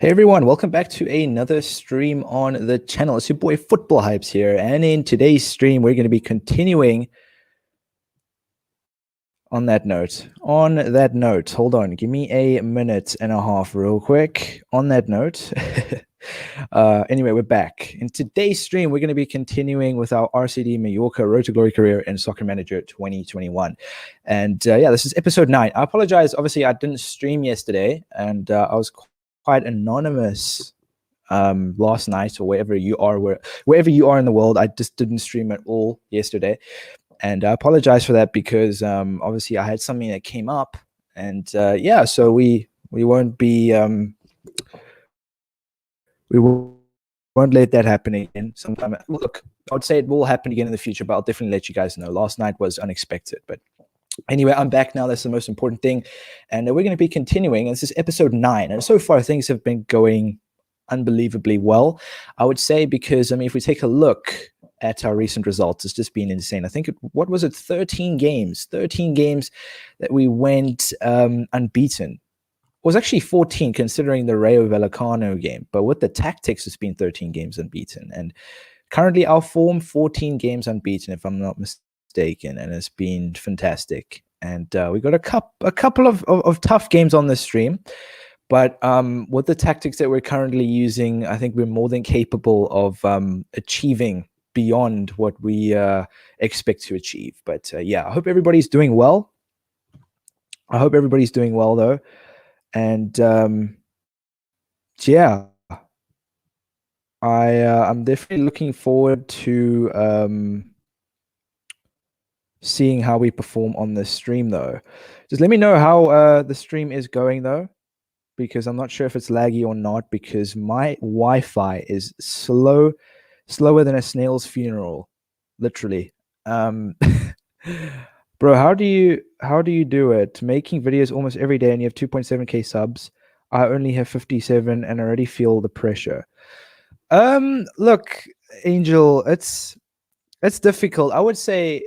Hey everyone, welcome back to another stream on the channel. It's your boy Football Hypes here, and in today's stream, we're going to be continuing on that note. Hold on, give me a minute and a half real quick. On that note, anyway, we're back. In today's stream, we're going to be continuing with our RCD Mallorca Road to Glory career in Soccer Manager 2021. And yeah, this is episode 9. I apologize. Obviously, I didn't stream yesterday, and I was quite anonymous last night or wherever you are in the world. I just didn't stream at all yesterday, and I apologize for that because obviously I had something that came up, and yeah, so we won't be we won't let that happen again. Sometime, look, I would say it will happen again in the future, but I'll definitely let you guys know. Last night was unexpected, but anyway, I'm back now. That's the most important thing. And we're going to be continuing. This is episode 9. And so far, things have been going unbelievably well, I would say, because, I mean, if we take a look at our recent results, it's just been insane. I think, what was it? 13 games that we went unbeaten. It was actually 14 considering the Rayo Vallecano game. But with the tactics, it's been 13 games unbeaten. And currently our form, 14 games unbeaten, if I'm not mistaken, and it's been fantastic. And we got a couple of tough games on this stream, but with the tactics that we're currently using, I think we're more than capable of achieving beyond what we expect to achieve. But yeah, I hope everybody's doing well. Though, and yeah, I'm definitely looking forward to seeing how we perform on this stream, though. Just let me know how the stream is going, though, because I'm not sure if it's laggy or not, because my Wi-Fi is slower than a snail's funeral, literally. Bro, how do you do it? Making videos almost every day and you have 2.7k subs. I only have 57 and I already feel the pressure. Look, Angel, it's difficult. I would say,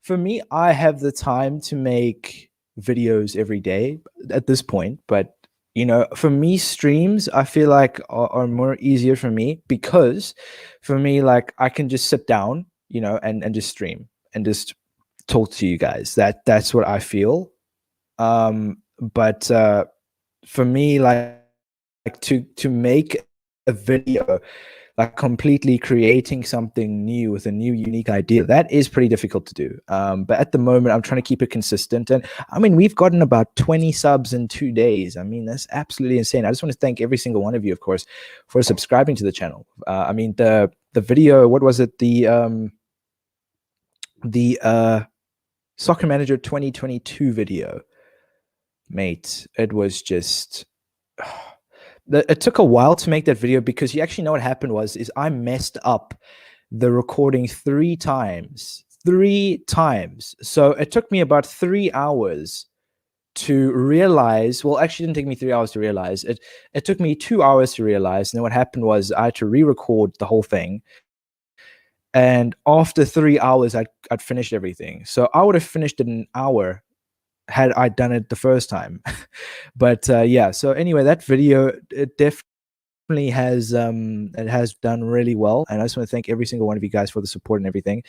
for me, I have the time to make videos every day at this point, but for me, streams, I feel like are more easier for me, because for me, like, I can just sit down, and just stream and just talk to you guys. That's what I feel. But for me, like to make a video, like completely creating something new with a new unique idea, that is pretty difficult to do. But at the moment, I'm trying to keep it consistent. And I mean, we've gotten about 20 subs in 2 days. I mean, that's absolutely insane. I just want to thank every single one of you, of course, for subscribing to the channel. I mean, the video, what was it? The Soccer Manager 2022 video, mate, it was just it took a while to make that video, because you actually know what happened is I messed up the recording 3 times. So it took me about 3 hours to realize. Well, actually, it didn't take me 3 hours to realize. It took me 2 hours to realize. And then what happened was I had to re-record the whole thing. And after 3 hours, I'd finished everything. So I would have finished it in an hour had I done it the first time. But yeah, so anyway, that video, it definitely has done really well, and I just want to thank every single one of you guys for the support and everything.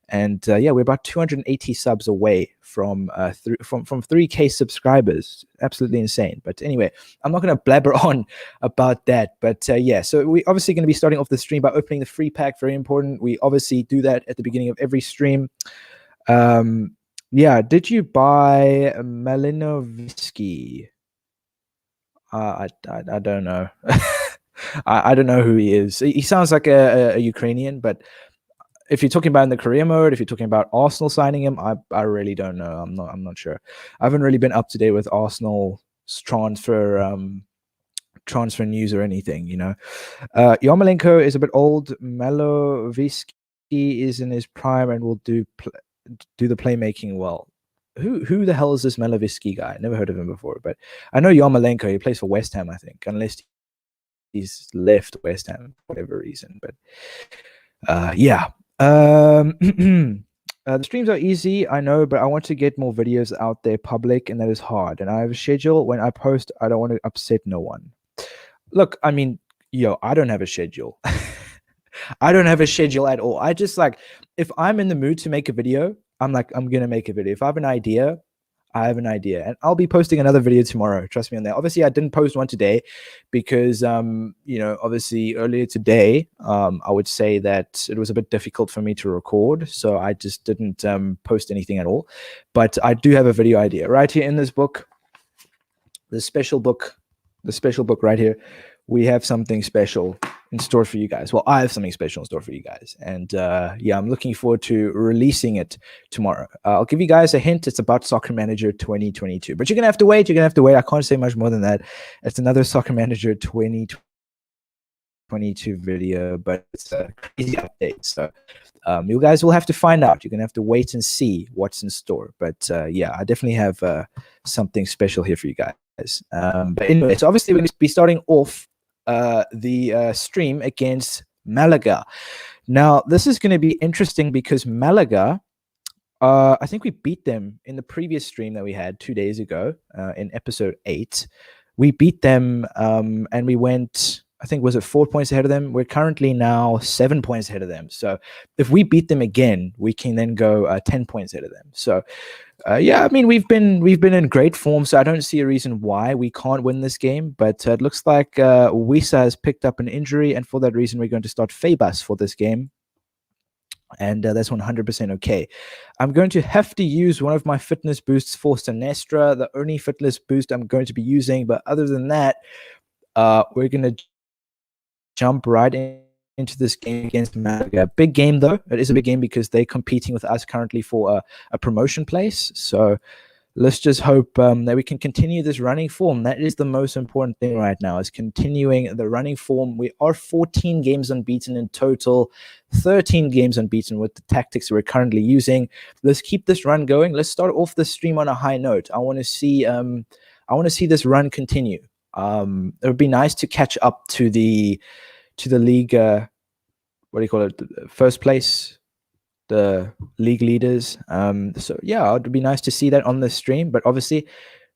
And yeah, we're about 280 subs away from 3k subscribers. Absolutely insane. But anyway, I'm not going to blabber on about that. But yeah, so we're obviously going to be starting off the stream by opening the free pack. Very important. We obviously do that at the beginning of every stream. Yeah, did you buy Malinovisky? I don't know. I don't know who he is. He sounds like a Ukrainian, but if you're talking about in the career mode, if you're talking about Arsenal signing him, I really don't know. I'm not sure. I haven't really been up to date with Arsenal's transfer news or anything, Yarmolenko is a bit old. Malinovisky is in his prime and will do the playmaking well. Who the hell is this Malinovisky guy? Never heard of him before, but I know Yarmolenko. He plays for West Ham, I think, unless he's left West Ham for whatever reason. But yeah. The streams are easy, I know, but I want to get more videos out there public, and that is hard. And I have a schedule. When I post, I don't want to upset no one. look, I mean, yo, I don't have a schedule. I don't have a schedule at all. I just like, if I'm in the mood to make a video, I'm like, I'm gonna make a video. If I have an idea, I have an idea, and I'll be posting another video tomorrow. Trust me on that. Obviously, I didn't post one today because, obviously earlier today, I would say that it was a bit difficult for me to record, so I just didn't post anything at all. But I do have a video idea right here in this book, the special book, right here. We have something special in store for you guys. Well, I have something special in store for you guys, and yeah, I'm looking forward to releasing it tomorrow. I'll give you guys a hint. It's about Soccer Manager 2022, but you're gonna have to wait. You're gonna have to wait. I can't say much more than that. It's another Soccer Manager 2022 video, but it's a crazy update. So you guys will have to find out. You're gonna have to wait and see what's in store. But yeah, I definitely have something special here for you guys. But anyway, so obviously we're going to be starting off the stream against Malaga. Now, this is going to be interesting because Malaga, I think we beat them in the previous stream that we had 2 days ago in episode 8. We beat them and we went, I think, was it 4 points ahead of them? We're currently now 7 points ahead of them. So if we beat them again, we can then go 10 points ahead of them. So yeah, I mean, we've been in great form, so I don't see a reason why we can't win this game. But it looks like Wisa has picked up an injury, and for that reason, we're going to start Fabas for this game. And that's 100% okay. I'm going to have to use one of my fitness boosts for Sinestra, the only fitness boost I'm going to be using. But other than that, we're going to jump right into this game against Malaga. Big game, though. It is a big game because they're competing with us currently for a promotion place. So let's just hope that we can continue this running form. That is the most important thing right now, is continuing the running form. We are 14 games unbeaten in total, 13 games unbeaten with the tactics we're currently using. Let's keep this run going. Let's start off the stream on a high note. I want to see this run continue. It would be nice to catch up to the Liga, what do you call it? First place, the league leaders. So yeah, it'd be nice to see that on the stream, but obviously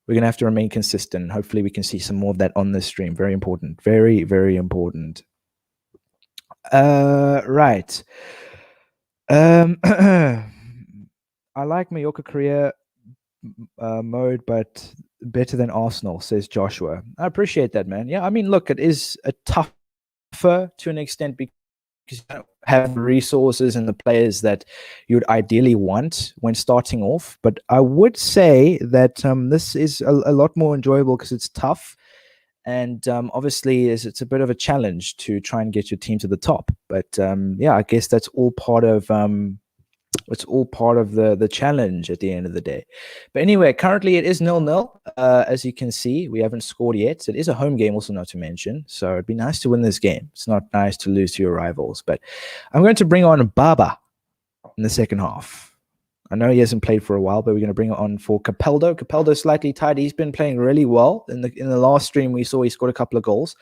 we're gonna have to remain consistent. Hopefully we can see some more of that on the stream. Very important. Very, very important. Right. I like Mallorca career mode, but better than Arsenal, says Joshua. I appreciate that, man. Yeah, I mean, look, it is a tougher to an extent because you don't have resources and the players that you would ideally want when starting off. But I would say that this is a lot more enjoyable because it's tough. And obviously, it's a bit of a challenge to try and get your team to the top. But yeah, I guess that's all part of the challenge at the end of the day. But anyway, currently it is 0-0. As you can see, we haven't scored yet. It is a home game, also not to mention. So it'd be nice to win this game. It's not nice to lose to your rivals. But I'm going to bring on Baba in the second half. I know he hasn't played for a while, but we're going to bring it on for Capaldo. Capaldo's slightly tired. He's been playing really well. In the last stream, we saw he scored a couple of goals.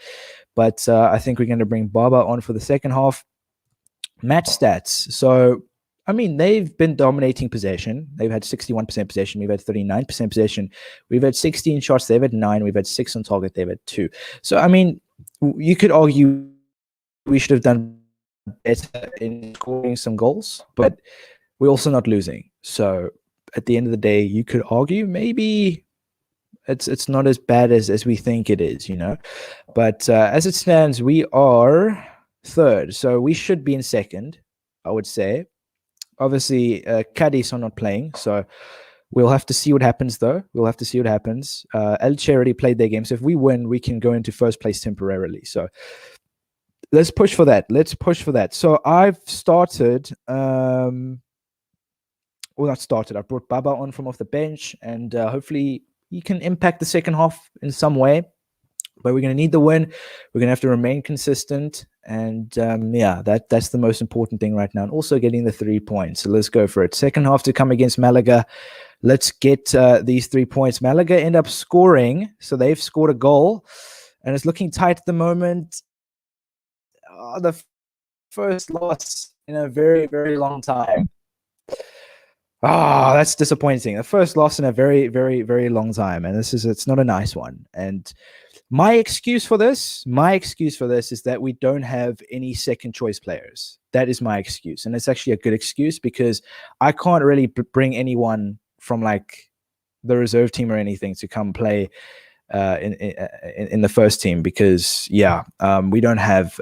But I think we're going to bring Baba on for the second half. Match stats. So, I mean, they've been dominating possession. They've had 61% possession. We've had 39% possession. We've had 16 shots. They've had 9. We've had 6 on target. They've had 2. So, I mean, you could argue we should have done better in scoring some goals, but we're also not losing. So at the end of the day, you could argue maybe it's not as bad as we think it is, you know. But as it stands, we are third. So we should be in second, I would say. Obviously, Cadiz are not playing. So we'll have to see what happens, though. We'll have to see what happens. Elche already played their game. So if we win, we can go into first place temporarily. So let's push for that. Let's push for that. So I've started... I brought Baba on from off the bench, and hopefully he can impact the second half in some way. But we're going to need the win. We're going to have to remain consistent, and yeah, that's the most important thing right now. And also getting the 3 points. So let's go for it. Second half to come against Malaga. Let's get these 3 points. Malaga end up scoring, so they've scored a goal, and it's looking tight at the moment. The first loss in a very, very long time. That's disappointing. The first loss in a very, very, very long time, and it's not a nice one. And My excuse for this is that we don't have any second choice players. That is my excuse, and it's actually a good excuse because I can't really bring anyone from like the reserve team or anything to come play in the first team because we don't have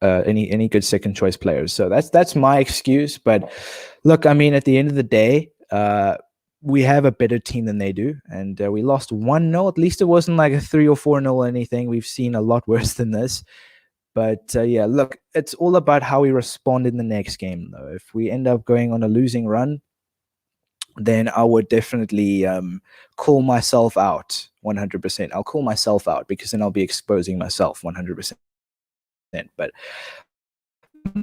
any good second choice players. So that's my excuse. But look, I mean, at the end of the day, we have a better team than they do, and we lost 1-0. At least it wasn't like a 3 or 4-0 or anything. We've seen a lot worse than this. But yeah, look, it's all about how we respond in the next game, though. If we end up going on a losing run, then I would definitely call myself out 100%. I'll call myself out because then I'll be exposing myself 100%. But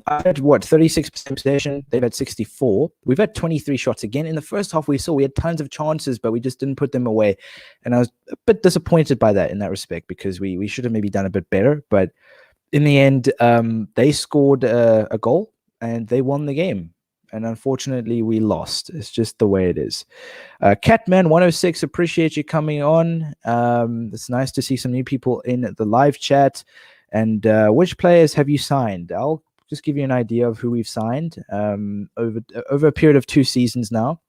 I had 36% possession. They've had 64. We've had 23 shots again. In the first half, we had tons of chances, but we just didn't put them away. And I was a bit disappointed by that in that respect because we should have maybe done a bit better. But in the end, they scored a goal and they won the game. And unfortunately, we lost. It's just the way it is. Catman106, appreciate you coming on. It's nice to see some new people in the live chat. And which players have you signed? I'll just give you an idea of who we've signed over a period of 2 seasons now.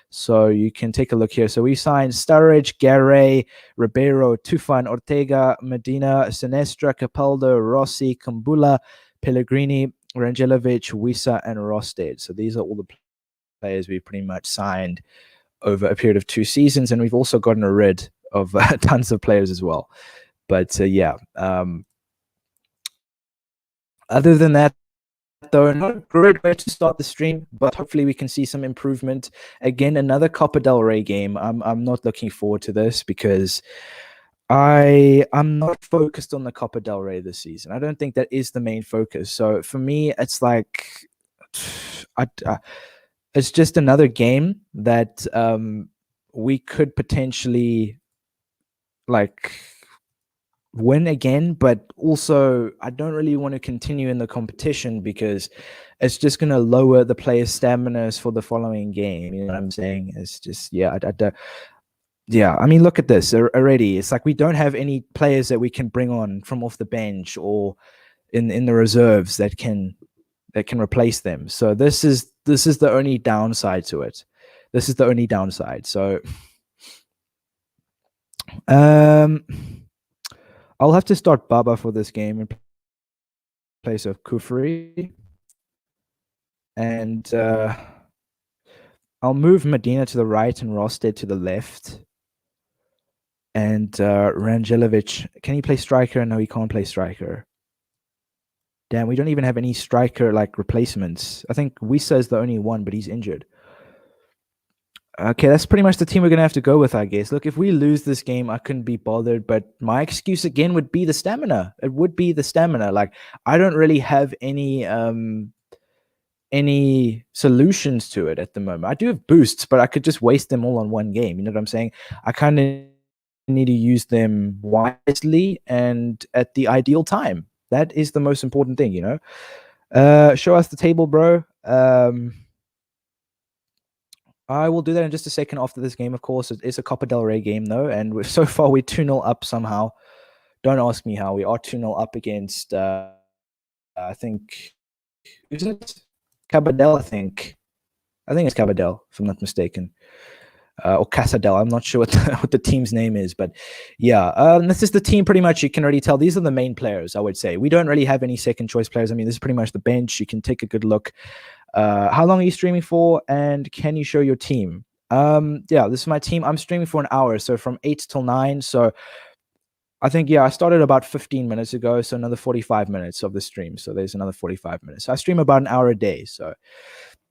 So you can take a look here. So we signed Sturridge, Garay, Ribeiro, Tufan, Ortega, Medina, Sinestra, Capaldo, Rossi, Kumbula, Pellegrini, Rangelovic, Wisa, and Rosted. So these are all the players we pretty much signed over a period of 2 seasons. And we've also gotten rid of tons of players as well. But other than that, though, not a great way to start the stream, but hopefully we can see some improvement. Again, another Copa del Rey game. I'm not looking forward to this because I'm not focused on the Copa del Rey this season. I don't think that is the main focus. So for me, it's like it's just another game that we could potentially like win again, but also I don't really want to continue in the competition because it's just going to lower the players' stamina for the following game. You know what I'm saying? It's just I mean, look at this already. It's like we don't have any players that we can bring on from off the bench or in the reserves that can replace them. So this is the only downside to it. This is the only downside. So I'll have to start Baba for this game in place of Kufri. And I'll move Medina to the right and Rosted to the left. And Rangelovic, can he play striker? No, he can't play striker. Damn, we don't even have any striker like replacements. I think Wisa is the only one, but he's injured. Okay, that's pretty much the team we're going to have to go with, I guess. Look, if we lose this game, I couldn't be bothered, but my excuse again would be the stamina. It would be the stamina. Like, I don't really have any solutions to it at the moment. I do have boosts, but I could just waste them all on one game. You know what I'm saying? I kind of need to use them wisely and at the ideal time. That is the most important thing, you know? Show us the table, bro. I will do that in just a second after this game, of course. It is a Copa del Rey game, though, and so far we're 2-0 up somehow. Don't ask me how. We are 2-0 up against, I think, is it? Cabadell, I think. I think it's Cabadell, if I'm not mistaken. Or Casadel. I'm not sure what the team's name is, but yeah, this is the team pretty much. You can already tell these are the main players, I would say. We don't really have any second choice players. I mean, this is pretty much the bench. You can take a good look. How long are you streaming for? And can you show your team? Yeah, this is my team. I'm streaming for an hour, so from 8 till 9. So I think, I started about 15 minutes ago, so another 45 minutes of the stream. So there's another 45 minutes. So I stream about an hour a day. So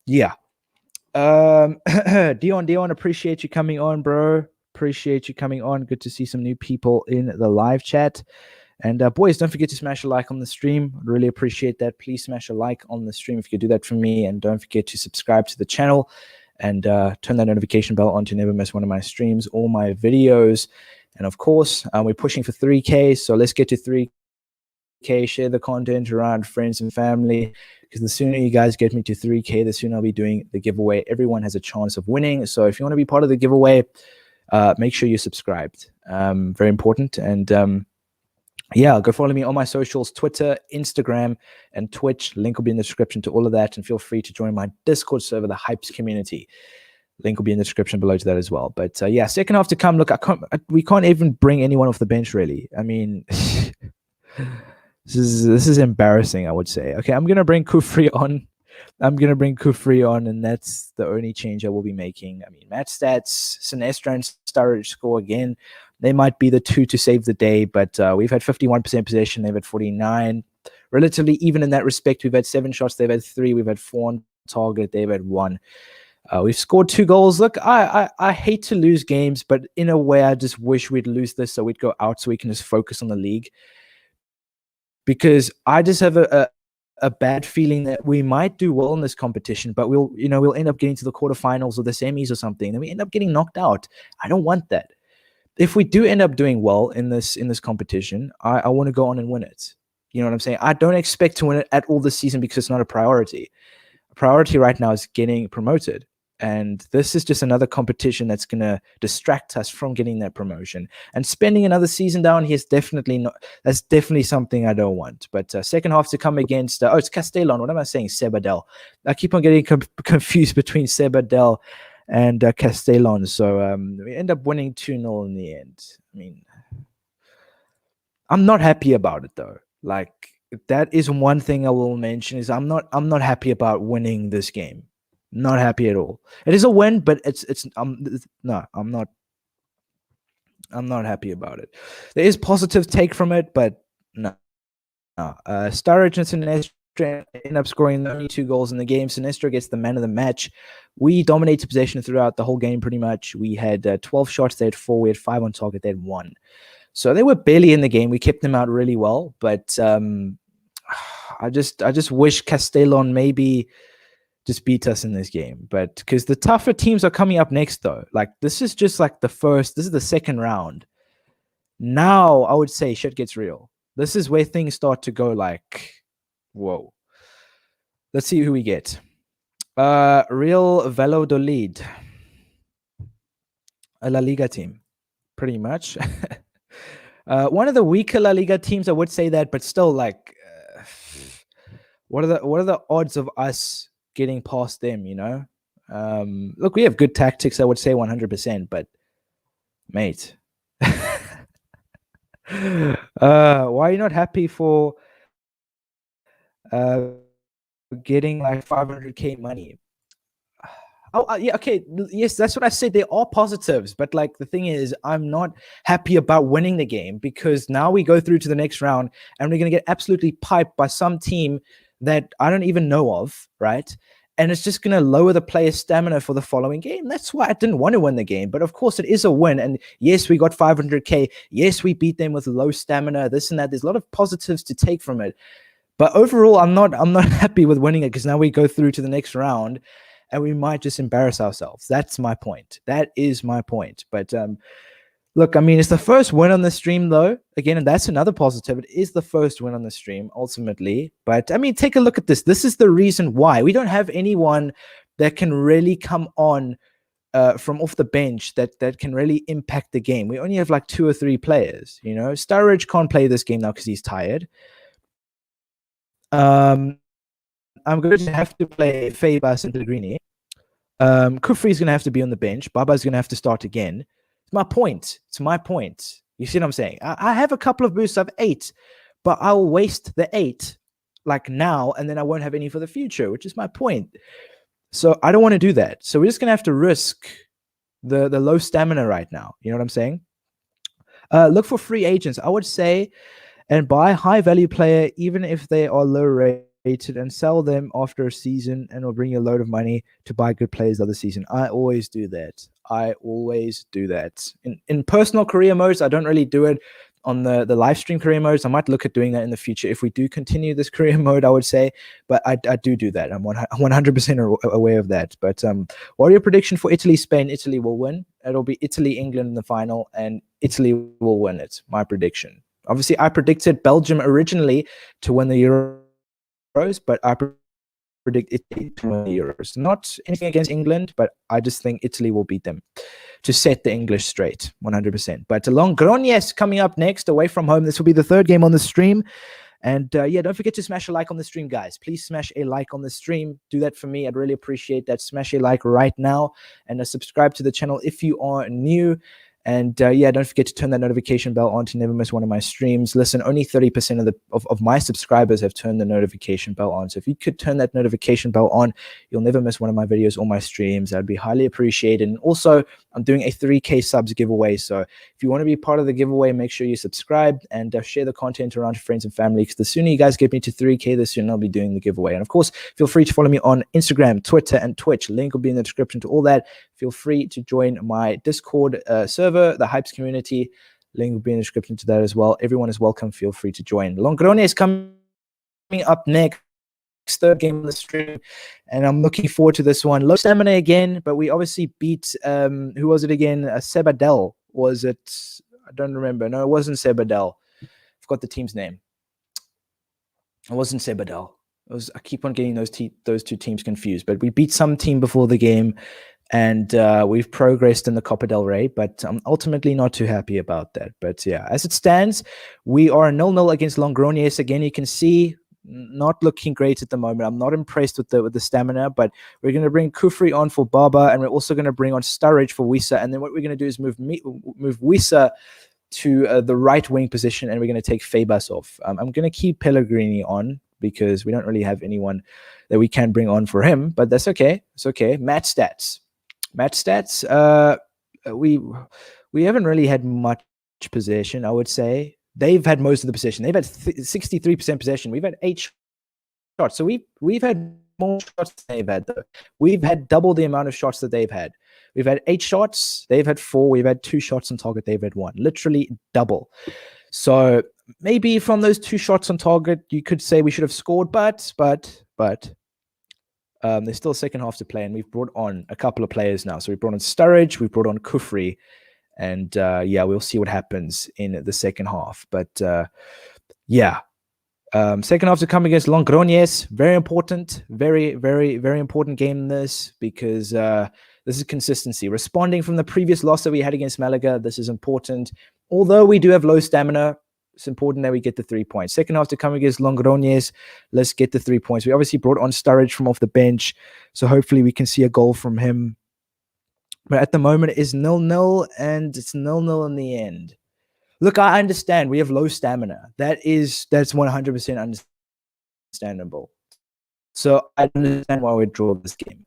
yeah. Dion, appreciate you coming on, bro. Appreciate you coming on. Good to see some new people in the live chat. And boys, don't forget to smash a like on the stream. I'd really appreciate that. Please smash a like on the stream if you could do that for me. And don't forget to subscribe to the channel and turn that notification bell on to never miss one of my streams or my videos. And of course, we're pushing for 3K. So let's get to 3K. Share the content around friends and family, because the sooner you guys get me to 3K, the sooner I'll be doing the giveaway. Everyone has a chance of winning. So if you want to be part of the giveaway, make sure you're subscribed. Very important. And yeah, go follow me on my socials, Twitter, Instagram, and Twitch. Link will be in the description to all of that. And feel free to join my Discord server, the Hypes community. Link will be in the description below to that as well. But yeah, second half to come. Look, we can't even bring anyone off the bench, really. I mean, this is embarrassing, I would say. Okay, I'm going to bring Kufri on. And that's the only change I will be making. I mean, match stats, Sinestro and Sturridge score again. They might be the two to save the day, but we've had 51% possession. They've had 49. Relatively even in that respect. We've had 7 shots. They've had 3. We've had 4 on target. They've had 1. We've scored 2 goals. Look, I hate to lose games, but in a way, I just wish we'd lose this so we'd go out so we can just focus on the league. Because I just have a bad feeling that we might do well in this competition, but we'll end up getting to the quarterfinals or the semis or something, and we end up getting knocked out. I don't want that. If we do end up doing well in this competition, I want to go on and win it. You know what I'm saying? I don't expect to win it at all this season because it's not a priority. A priority right now is getting promoted. And this is just another competition that's going to distract us from getting that promotion. And spending another season down here is definitely not. That's definitely something I don't want. But second half to come against. It's Castellon. What am I saying? Sabadell. I keep on getting confused between Sabadell and Castellon. So we end up winning 2-0 in the end. I mean, I'm not happy about it though. Like, that is one thing I will mention is I'm not happy about winning this game. Not happy at all. It is a win, but no, I'm not happy about it. There is positive take from it, but no. Sturridge and Sinestro end up scoring only 2 goals in the game. Sinestro gets the man of the match. We dominated possession throughout the whole game pretty much. We had 12 shots, they had 4. We had 5 on target, they had 1. So they were barely in the game. We kept them out really well, but I just wish Castellon maybe just beat us in this game. But because the tougher teams are coming up next, though. Like, this is just like this is the second round. Now, I would say shit gets real. This is where things start to go like, whoa. Let's see who we get. Real Valladolid. A La Liga team, pretty much. One of the weaker La Liga teams, I would say that, but still, like, what are the odds of us getting past them, you know? Look, we have good tactics, I would say 100%, but mate. Why are you not happy for getting like 500k money? Oh, yeah, okay. Yes, that's what I said. There are positives, but like the thing is, I'm not happy about winning the game because now we go through to the next round and we're going to get absolutely piped by some team that I don't even know of, right? And it's just going to lower the player's stamina for the following game. That's why I didn't want to win the game. But of course, it is a win. And yes, we got 500k. Yes, we beat them with low stamina, this and that. There's a lot of positives to take from it. But overall, I'm not happy with winning it because now we go through to the next round and we might just embarrass ourselves. That's my point. That is my point. But look, I mean, it's the first win on the stream, though. Again, and that's another positive. It is the first win on the stream, ultimately. But, I mean, take a look at this. This is the reason why. We don't have anyone that can really come on from off the bench that can really impact the game. We only have like 2 or 3 players, you know. Sturridge can't play this game now because he's tired. I'm going to have to play Fabas and Pellegrini. Kufri's going to have to be on the bench. Baba's going to have to start again. It's my point. It's my point. You see what I'm saying? I have a couple of boosts. I have 8, but I'll waste the 8 like now, and then I won't have any for the future, which is my point. So I don't want to do that. So we're just going to have to risk the low stamina right now. You know what I'm saying? Look for free agents, I would say, and buy high-value player, even if they are low rated, and sell them after a season, and it'll bring you a load of money to buy good players the other season. I always do that. I always do that. In personal career modes, I don't really do it. On the live stream career modes, I might look at doing that in the future if we do continue this career mode, I would say. But I do that. I'm 100% aware of that. But what are your prediction for Italy, Spain? Italy will win. It'll be Italy, England in the final, and Italy will win it. My prediction. Obviously, I predicted Belgium originally to win the Euros, but I predict Italy to win the Euros. Not anything against England, but I just think Italy will beat them to set the English straight, 100%. But Logroñés coming up next, away from home. This will be the third game on the stream. And yeah, don't forget to smash a like on the stream, guys. Please smash a like on the stream. Do that for me. I'd really appreciate that. Smash a like right now and subscribe to the channel if you are new. And yeah, don't forget to turn that notification bell on to never miss one of my streams. Listen, only 30% of my subscribers have turned the notification bell on. So if you could turn that notification bell on, you'll never miss one of my videos or my streams. That'd be highly appreciated. And also, I'm doing a 3K subs giveaway. So if you want to be part of the giveaway, make sure you subscribe and share the content around your friends and family. Because the sooner you guys get me to 3K, the sooner I'll be doing the giveaway. And of course, feel free to follow me on Instagram, Twitter, and Twitch. Link will be in the description to all that. Feel free to join my Discord server, the Hypes community. Link will be in the description to that as well. Everyone is welcome. Feel free to join. Logroñés is coming up next. Third game on the stream, and I'm looking forward to this one. Low stamina again, but we obviously beat who was it again? Sebadell, was it? I don't remember. No, it wasn't Sebadell. Forgot the team's name. It wasn't Sebadell. I keep on getting those two teams confused, but we beat some team before the game, and we've progressed in the Copa del Rey, but I'm ultimately not too happy about that. But yeah, as it stands, we are 0-0 against Logroñés. Again, you can see not looking great at the moment. I'm not impressed with the stamina, but we're going to bring Kufri on for Baba, and we're also going to bring on Sturridge for Wissa. And then what we're going to do is move Wissa to the right wing position, and we're going to take Fabas off. I'm going to keep Pellegrini on because we don't really have anyone that we can bring on for him, but that's okay. It's okay. Match stats. We haven't really had much possession, I would say. They've had most of the possession. They've had 63% possession. We've had 8 shots. So we've had more shots than they've had, though. We've had double the amount of shots that they've had. We've had 8 shots. They've had 4. We've had 2 shots on target. They've had 1. Literally double. So maybe from those 2 shots on target, you could say we should have scored, but there's still a second half to play, and we've brought on a couple of players now. So we brought on Sturridge, we brought on Kufri, and yeah, we'll see what happens in the second half. But yeah, second half to come against Logroñés. Very important, very, very, very important game this, because this is consistency. Responding from the previous loss that we had against Malaga, this is important. Although we do have low stamina, it's important that we get the 3 points. Second half to come against Logroñés, let's get the 3 points. We obviously brought on Sturridge from off the bench, so hopefully we can see a goal from him. But at the moment, it is 0-0, and it's 0-0 in the end. Look, I understand we have low stamina. That's 100% understandable. So I understand why we draw this game.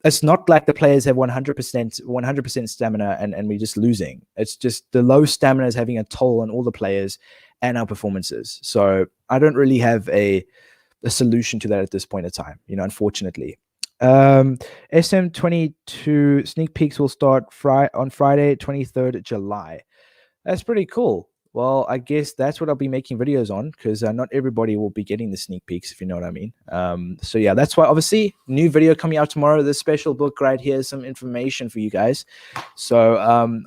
It's not like the players have 100% stamina and we're just losing. It's just the low stamina is having a toll on all the players and our performances. So I don't really have a solution to that at this point in time, unfortunately. SM22 sneak peeks will start on Friday, 23rd July. That's pretty cool. Well, I guess that's what I'll be making videos on, because not everybody will be getting the sneak peeks, if you know what I mean. So yeah, that's why, obviously, new video coming out tomorrow. This special book right here is some information for you guys. So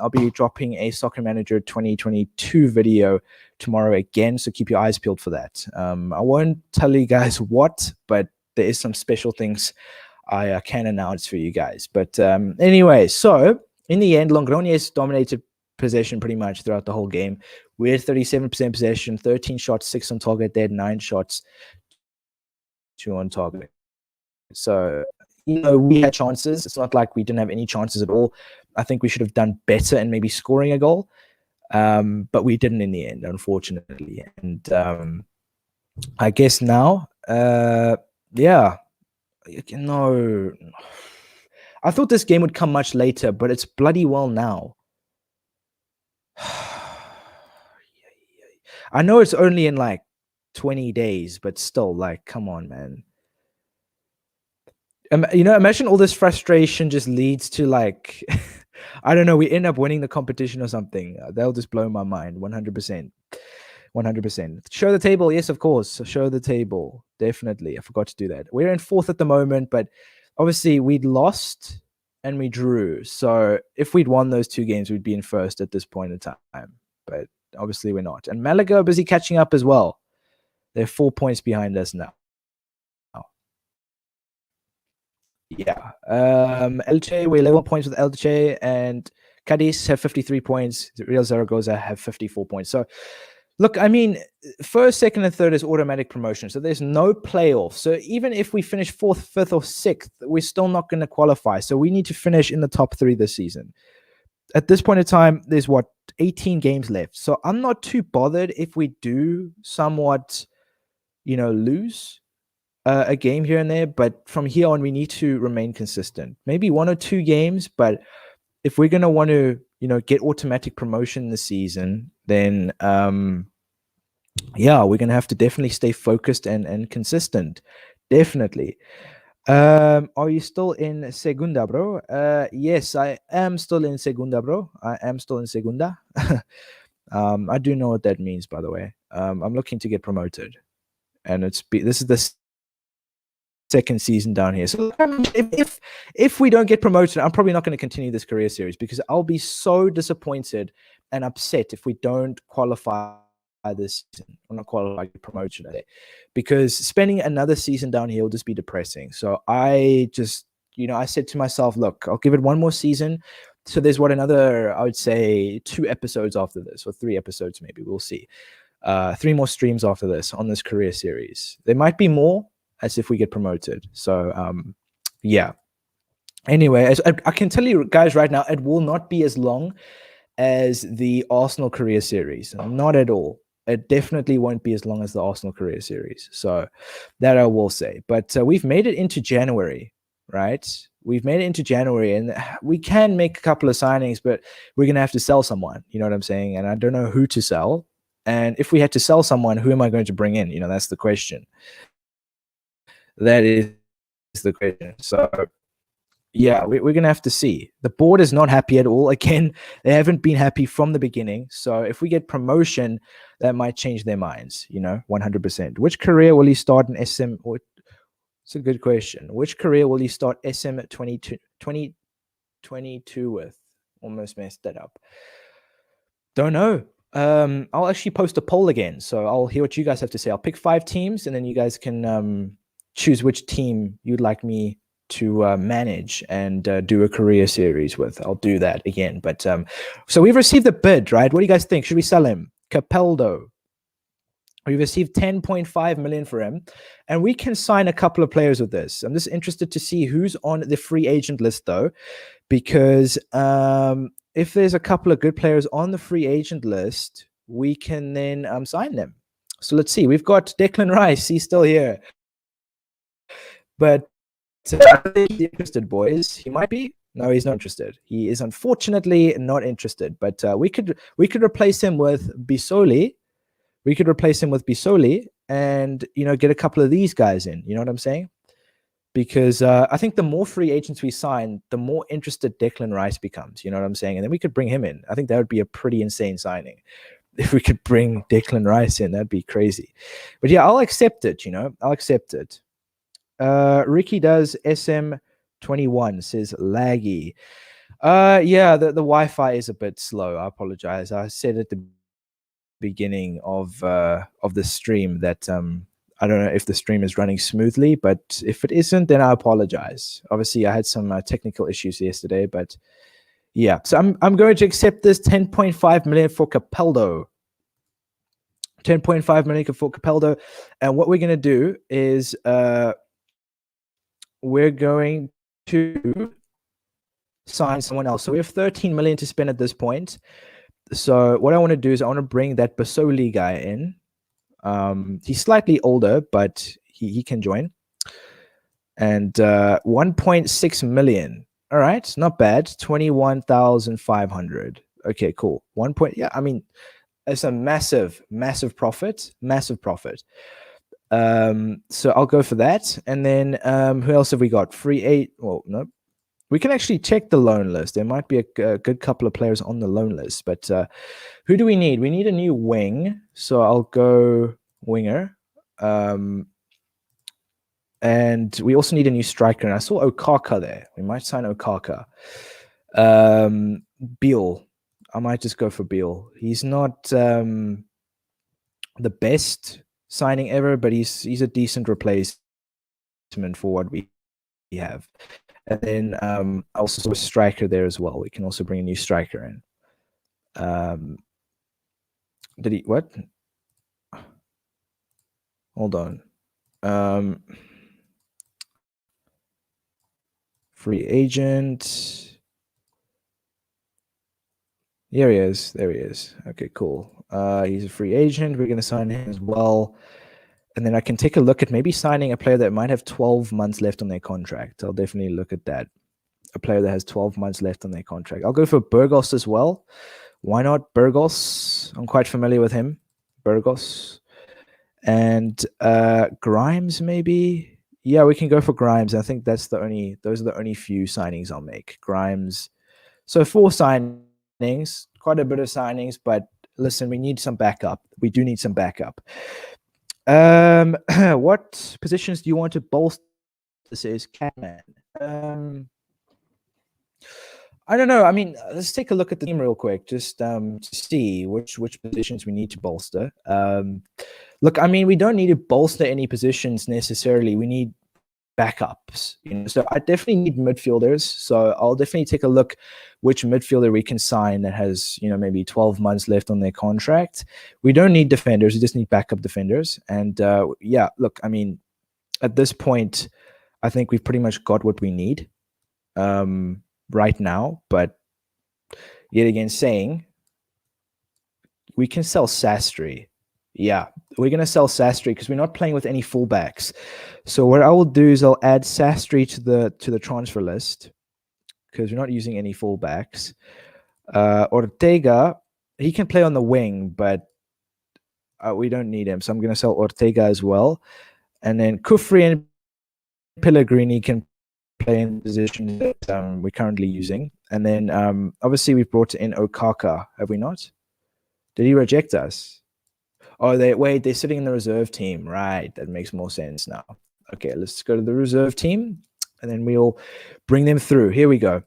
I'll be dropping a Soccer Manager 2022 video tomorrow again, so keep your eyes peeled for that. I won't tell you guys what, but there is some special things I can announce for you guys. But anyway, so in the end, Logroñés dominated possession pretty much throughout the whole game. We had 37% possession, 13 shots, 6 on target. They had 9 shots, 2 on target. So, we had chances. It's not like we didn't have any chances at all. I think we should have done better in maybe scoring a goal, but we didn't in the end, unfortunately. And I guess now, yeah, no. I thought this game would come much later, but it's bloody well now. I know it's only in like 20 days, but still, like, come on, man. Imagine all this frustration just leads to, like, I don't know, we end up winning the competition or something. That'll just blow my mind. 100%. 100%. Show the table. Yes, of course. Show the table. Definitely. I forgot to do that. We're in 4th at the moment, but obviously we'd lost and we drew. So if we'd won those 2 games, we'd be in 1st at this point in time. But obviously we're not. And Malaga are busy catching up as well. They're 4 points behind us now. Yeah. Elche, we're 11 points with Elche, and Cadiz have 53 points. Real Zaragoza have 54 points. So, look, I mean, first, second, and third is automatic promotion. So there's no playoff. So even if we finish fourth, fifth, or sixth, we're still not going to qualify. So we need to finish in the top three this season. At this point in time, there's 18 games left. So I'm not too bothered if we do somewhat, lose a game here and there. But from here on, we need to remain consistent. Maybe 1 or 2 games, but if we're going to want to, get automatic promotion this season, then yeah, we're going to have to definitely stay focused and consistent. Definitely. Are you still in Segunda, bro? Yes, I am still in Segunda, bro. I am still in Segunda. I do know what that means, by the way. I'm looking to get promoted, and this is the second season down here. So if we don't get promoted, I'm probably not going to continue this career series because I'll be so disappointed and upset if we don't qualify this season or not qualify for promotion today, because spending another season down here will just be depressing. So I just, I said to myself, look, I'll give it one more season. So there's another, I would say 2 episodes after this, or 3 episodes maybe, we'll see. 3 more streams after this on this career series. There might be more as if we get promoted. So yeah. Anyway, I can tell you guys right now, it will not be as long as the Arsenal career series. Not at all. It definitely won't be as long as the Arsenal career series. So that I will say. But we've made it into January, right? We've made it into January, and we can make a couple of signings, but we're going to have to sell someone. You know what I'm saying? And I don't know who to sell. And if we had to sell someone, who am I going to bring in? That's the question. That is the question. So yeah, we're going to have to see. The board is not happy at all. Again, they haven't been happy from the beginning. So if we get promotion, that might change their minds, 100%. Which career will he start in SM? It's a good question. Which career will he start SM 2022 with? Almost messed that up. Don't know. I'll actually post a poll again. So I'll hear what you guys have to say. I'll pick 5 teams, and then you guys can choose which team you'd like me to manage and do a career series with. I'll do that again. But so we've received a bid, right? What do you guys think? Should we sell him? Capeldo. We've received 10.5 million for him, and we can sign a couple of players with this. I'm just interested to see who's on the free agent list, though, because if there's a couple of good players on the free agent list, we can then sign them. So let's see. We've got Declan Rice. He's still here. But I think he's interested, boys. He might be. No, he's not interested. He is unfortunately not interested. But we could replace him with Bisoli. We could replace him with Bisoli and, get a couple of these guys in. You know what I'm saying? Because I think the more free agents we sign, the more interested Declan Rice becomes. You know what I'm saying? And then we could bring him in. I think that would be a pretty insane signing. If we could bring Declan Rice in, that'd be crazy. But yeah, I'll accept it, I'll accept it. Ricky does SM21, says laggy. Yeah, the Wi-Fi is a bit slow. I apologize. I said at the beginning of the stream that I don't know if the stream is running smoothly, but if it isn't, then I apologize. Obviously, I had some technical issues yesterday, but yeah. So I'm going to accept this 10.5 million for Capeldo. 10.5 million for Capeldo, and what we're going to do is we're going to sign someone else. So we have 13 million to spend at this point. So what I want to do is I want to bring that Basoli guy in. He's slightly older, but he can join. And 1.6 million. All right, not bad. 21,500. Okay, cool. Yeah, I mean, it's a massive profit. Massive profit. So I'll go for that. And then who else have we got? Free 8. Well, no. We can actually check the loan list. There might be a good couple of players on the loan list. But who do we need? We need a new wing. So I'll go winger. And we also need a new striker. And I saw Okaka there. We might sign Okaka. Beal. I might just go for Beal. He's not the best signing ever, but he's a decent replacement for what we have. And then also saw a striker there as well. We can also bring a new striker in. Did he what? Hold on. Free agent. Here he is. There he is. Okay, cool. He's a free agent. We're going to sign him as well. And then I can take a look at maybe signing a player that might have 12 months left on their contract. I'll definitely look at that. A player that has 12 months left on their contract. I'll go for Burgos as well. Why not Burgos? I'm quite familiar with him. Burgos. And Grimes, maybe. Yeah, we can go for Grimes. I think those are the only few signings I'll make. Grimes. So 4 signings, quite a bit of signings, but listen, we need some backup. We do need some backup. What positions do you want to bolster? This is Catman. I don't know. I mean, let's take a look at the team real quick, just to see which positions we need to bolster. Look, I mean, we don't need to bolster any positions necessarily. We need backups, you know. So I definitely need midfielders. So I'll definitely take a look which midfielder we can sign that has, you know, maybe 12 months left on their contract. We don't need defenders. We just need backup defenders. And yeah, look, I mean, at this point, I think we've pretty much got what we need right now. But yet again, saying we can sell Sastry. Yeah, we're going to sell Sastry because we're not playing with any fullbacks. So what I will do is I'll add Sastry to the transfer list because we're not using any fullbacks. Ortega, he can play on the wing, but we don't need him. So I'm going to sell Ortega as well. And then Kufri and Pellegrini can play in the position that we're currently using. And then obviously we've brought in Okaka, have we not? Did he reject us? Oh, they're sitting in the reserve team. Right, that makes more sense now. Okay, let's go to the reserve team, and then we'll bring them through. Here we go.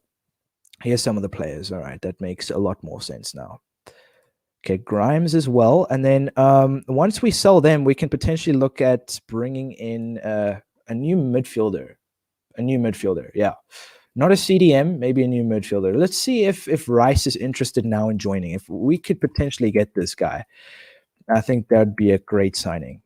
Here's some of the players. All right, that makes a lot more sense now. Okay, Grimes as well. And then once we sell them, we can potentially look at bringing in a new midfielder. A new midfielder, yeah. Not a CDM, maybe a new midfielder. Let's see if Rice is interested now in joining. If we could potentially get this guy, I think that'd be a great signing.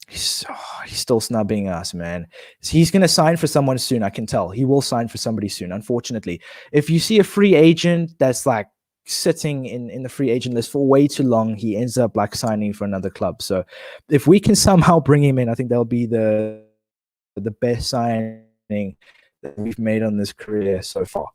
He's still snubbing us, man. He's going to sign for someone soon. I can tell. He will sign for somebody soon, unfortunately. If you see a free agent that's like sitting in the free agent list for way too long, he ends up like signing for another club. So if we can somehow bring him in, I think that'll be the best signing that we've made on this career so far.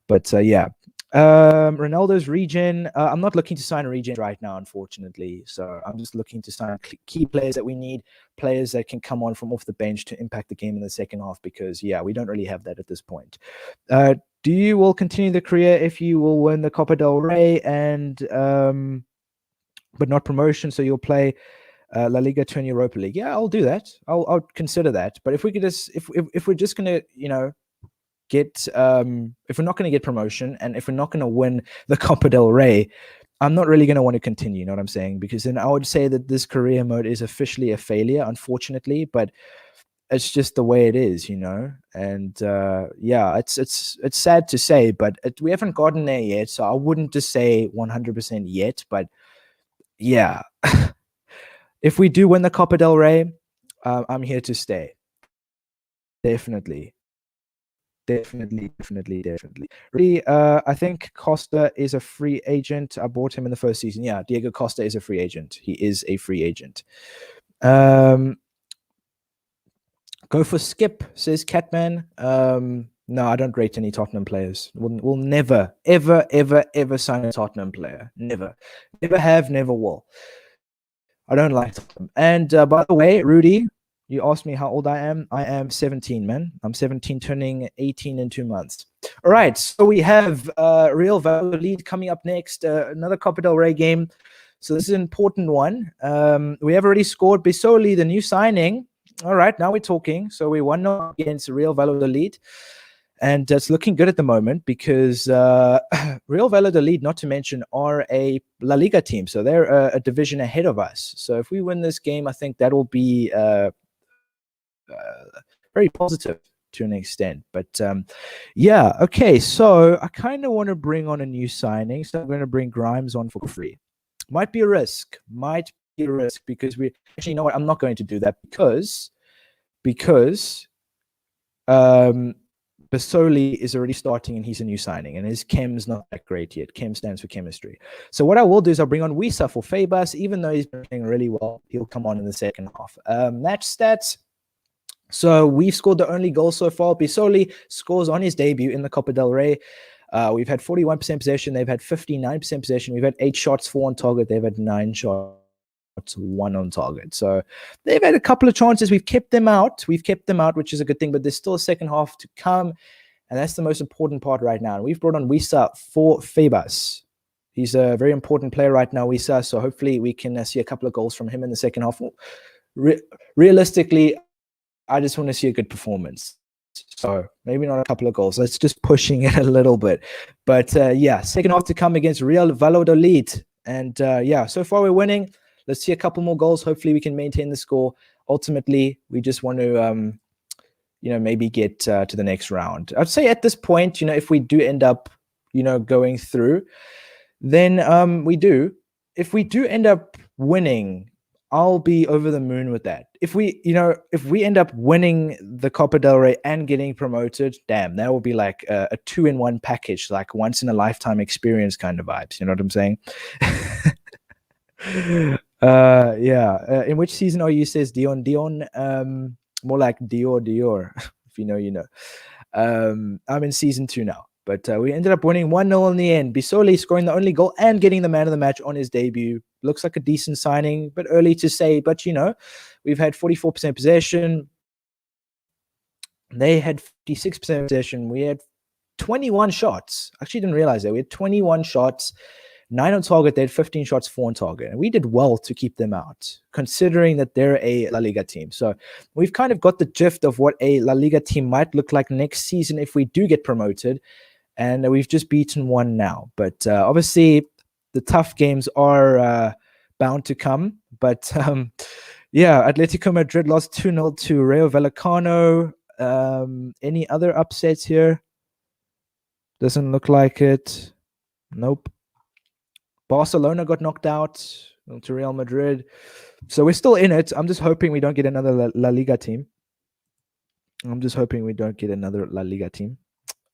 But yeah. Ronaldo's regen. I'm not looking to sign a regen right now, unfortunately. So I'm just looking to sign key players that we need, players that can come on from off the bench to impact the game in the second half. Because yeah, we don't really have that at this point. Do you will continue the career if you will win the Copa del Rey and but not promotion? So you'll play La Liga to Europa League. Yeah, I'll do that. I'll consider that. But if we could just if we're just gonna get if we're not going to get promotion and if we're not going to win the Copa del Rey, I'm not really going to want to continue, you know what I'm saying? Because then I would say that this career mode is officially a failure, unfortunately, but it's just the way it is, and yeah, it's sad to say, but we haven't gotten there yet, so I wouldn't just say 100% yet, but yeah. If we do win the Copa del Rey, I'm here to stay. Definitely. Really, I think Costa is a free agent. I bought him in the first season. Yeah, Diego Costa is a free agent. He is a free agent. Go for Skip, says Catman. No, I don't rate any Tottenham players. We'll never, ever sign a Tottenham player. Never have, never will. I don't like Tottenham. And by the way, Rudy, you asked me how old I am. I am 17, man. I'm 17, turning 18 in 2 months. All right, so we have Real Valladolid coming up next. Another Copa del Rey game. So this is an important one. We have already scored. Bisoli, the new signing. All right, now we're talking. So we 1-0 against Real Valladolid. And it's looking good at the moment because Real Valladolid, not to mention, are a La Liga team. So they're a division ahead of us. So if we win this game, I think that will be very positive. to an extent. But yeah, okay. So I kind of want to bring on a new signing. So I'm going to bring Grimes on for free. Might be a risk. Because we actually, you know what? I'm not going to do that because Basoli is already starting and he's a new signing and his chem's not that great yet. Chem stands for chemistry. So what I will do is I'll bring on Wisa for Fabas. Even though he's been playing really well, he'll come on in the second half. Match stats. So we've scored the only goal so far. Basoli scores on his debut in the Copa del Rey. We've had 41% possession. They've had 59% possession. We've had 8 shots, 4 on target. They've had 9 shots, 1 on target. So they've had a couple of chances. We've kept them out, which is a good thing, but there's still a second half to come. And that's the most important part right now. And we've brought on Wisa for Fabas. He's a very important player right now, Wisa. So hopefully we can see a couple of goals from him in the second half. Realistically, I just want to see a good performance. So maybe not a couple of goals. Let's just pushing it a little bit. But yeah, second half to come against Real Valladolid. And yeah, so far we're winning. Let's see a couple more goals. Hopefully we can maintain the score. Ultimately, we just want to, maybe get to the next round. I'd say at this point, if we do end up, going through, then we do. If we do end up winning, I'll be over the moon with that. If we end up winning the Copa del Rey and getting promoted, damn, that will be like a 2-in-1 package, like once in a lifetime experience kind of vibes. You know what I'm saying? Yeah. In which season are you, says Dion? More like Dior. If you know, you know. I'm in season 2 now. But we ended up winning 1-0 in the end. Basoli scoring the only goal and getting the man of the match on his debut. Looks like a decent signing, but early to say. But, we've had 44% possession. They had 56% possession. We had 21 shots. Actually, didn't realize that. We had 21 shots, 9 on target. They had 15 shots, 4 on target. And we did well to keep them out, considering that they're a La Liga team. So we've kind of got the gist of what a La Liga team might look like next season if we do get promoted. And we've just beaten one now. But obviously, the tough games are bound to come. But yeah, Atletico Madrid lost 2-0 to Rayo Vallecano. Any other upsets here? Doesn't look like it. Nope. Barcelona got knocked out to Real Madrid. So we're still in it. I'm just hoping we don't get another La Liga team.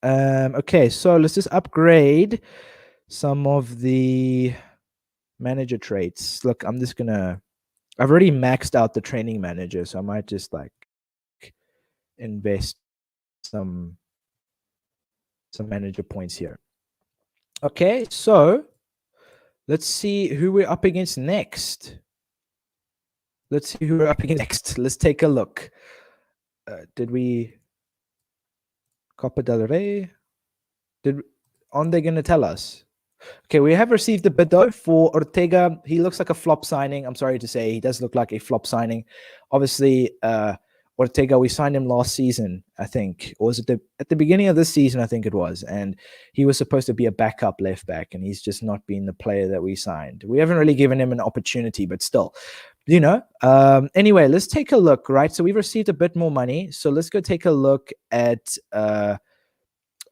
Okay, so let's just upgrade some of the manager traits. Look, I've already maxed out the training manager, so I might just like invest some manager points here. Okay, so let's see who we're up against next. Let's take a look. Did we Copa del Rey? Aren't they going to tell us? Okay, we have received a bid though for Ortega. He looks like a flop signing. I'm sorry to say, he does look like a flop signing. Obviously, Ortega, we signed him last season, I think. Or was it at the beginning of this season, I think it was. And he was supposed to be a backup left back, and he's just not been the player that we signed. We haven't really given him an opportunity, but still, anyway, let's take a look, right? So we've received a bit more money. So let's go take a look at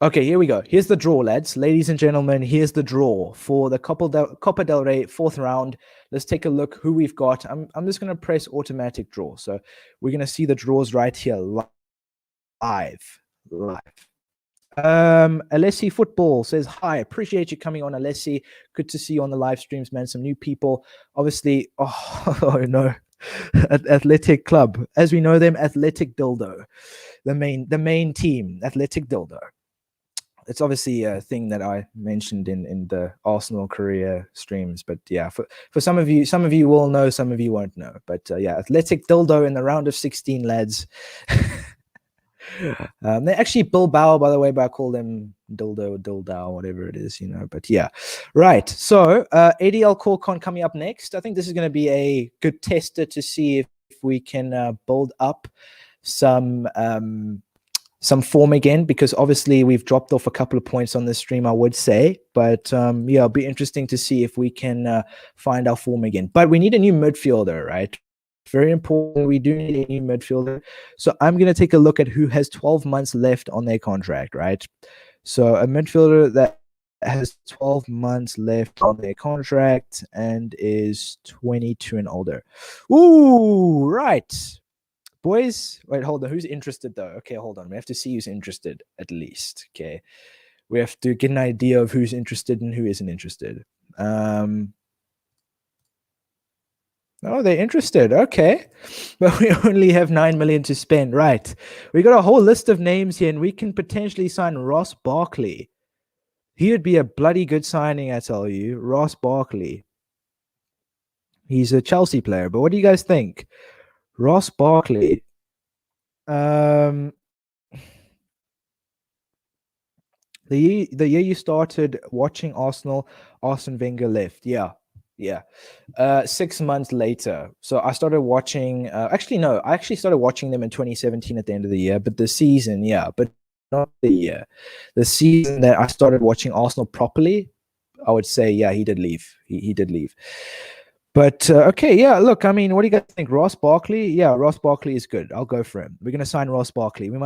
okay, here we go. Here's the draw, lads. Ladies and gentlemen, here's the draw for the Copa del Rey 4th round. Let's take a look who we've got. I'm just going to press automatic draw. So we're going to see the draws right here live. Alessi Football says, hi, appreciate you coming on, Alessi. Good to see you on the live streams, man. Some new people. Obviously, oh no. Athletic Club. As we know them, Athletic Dildo. The main team, Athletic Dildo. It's obviously a thing that I mentioned in the Arsenal career streams, but yeah, for some of you will know, some of you won't know. But yeah, Athletic Dildo in the round of 16, lads. They're actually Bilbao, by the way, but I call them Dildo, Dildao, whatever it is, But yeah, right. So ADL Corcon coming up next. I think this is going to be a good tester to see if we can build up some form again, because obviously we've dropped off a couple of points on this stream, I would say. But yeah, it'll be interesting to see if we can find our form again. But we need a new midfielder, right? very important. We do need a new midfielder. So I'm going to take a look at who has 12 months left on their contract, right? So a midfielder that has 12 months left on their contract and is 22 and older. Ooh, right. Boys, wait, hold on. Who's interested though? Okay, hold on. We have to see who's interested at least. Okay. We have to get an idea of who's interested and who isn't interested. Oh, they're interested. Okay. But we only have 9 million to spend. Right. We got a whole list of names here, and we can potentially sign Ross Barkley. He would be a bloody good signing, I tell you. Ross Barkley. He's a Chelsea player. But what do you guys think? Ross Barkley. The year you started watching Arsenal, Arsene Wenger left. Yeah. 6 months later. So I started watching, I actually started watching them in 2017 at the end of the year, but the season, but not the year. The season that I started watching Arsenal properly, I would say, he did leave. He did leave. But okay, look, I mean, what do you guys think? Ross Barkley? Yeah, Ross Barkley is good. I'll go for him. We're gonna sign Ross Barkley. We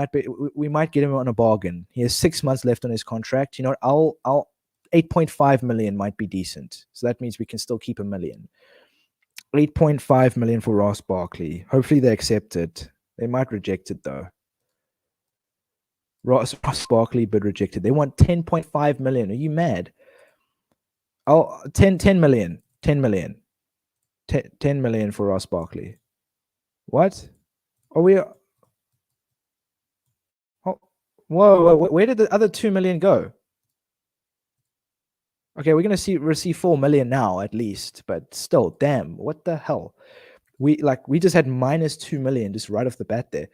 might get him on a bargain. He has 6 months left on his contract. You know, I'll 8.5 million might be decent. So that means we can still keep $1 million. 8.5 million for Ross Barkley. Hopefully they accept it. They might reject it though. Ross Barkley bid rejected. They want 10.5 million. Are you mad? Oh, 10 million. 10 million. 10 million for Ross Barkley. What? Are we? Oh, whoa, where did the other 2 million go? Okay, we're gonna receive 4 million now at least, but still, damn, what the hell? We just had minus 2 million just right off the bat there.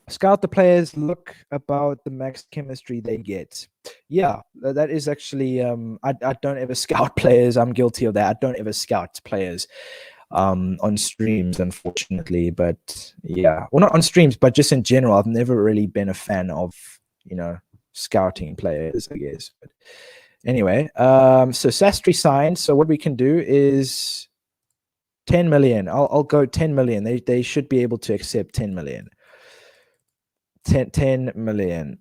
Scout the players, look about the max chemistry they get. Yeah, that is actually I don't ever scout players. I'm guilty of that. I don't ever scout players on streams, unfortunately. But yeah, well, not on streams, but just in general, I've never really been a fan of, you know, scouting players, I guess. But anyway, so Sastry signed. So what we can do is 10 million. I'll go 10 million. They should be able to accept 10 million. 10 million.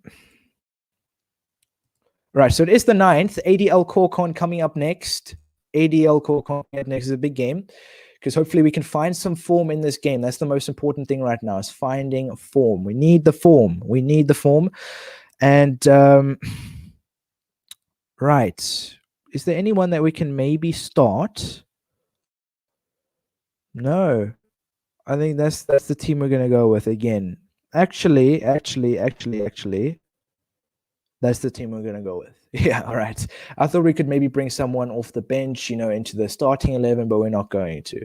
Right, so it is the 9th. ADL Corcon coming up next. ADL Corcon next is a big game, because hopefully we can find some form in this game. That's the most important thing right now, is finding form. We need the form. We need the form. And right, is there anyone that we can maybe start? No, I think that's the team we're gonna go with again. Actually, that's the team we're going to go with. Yeah, all right. I thought we could maybe bring someone off the bench, you know, into the starting 11, but we're not going to.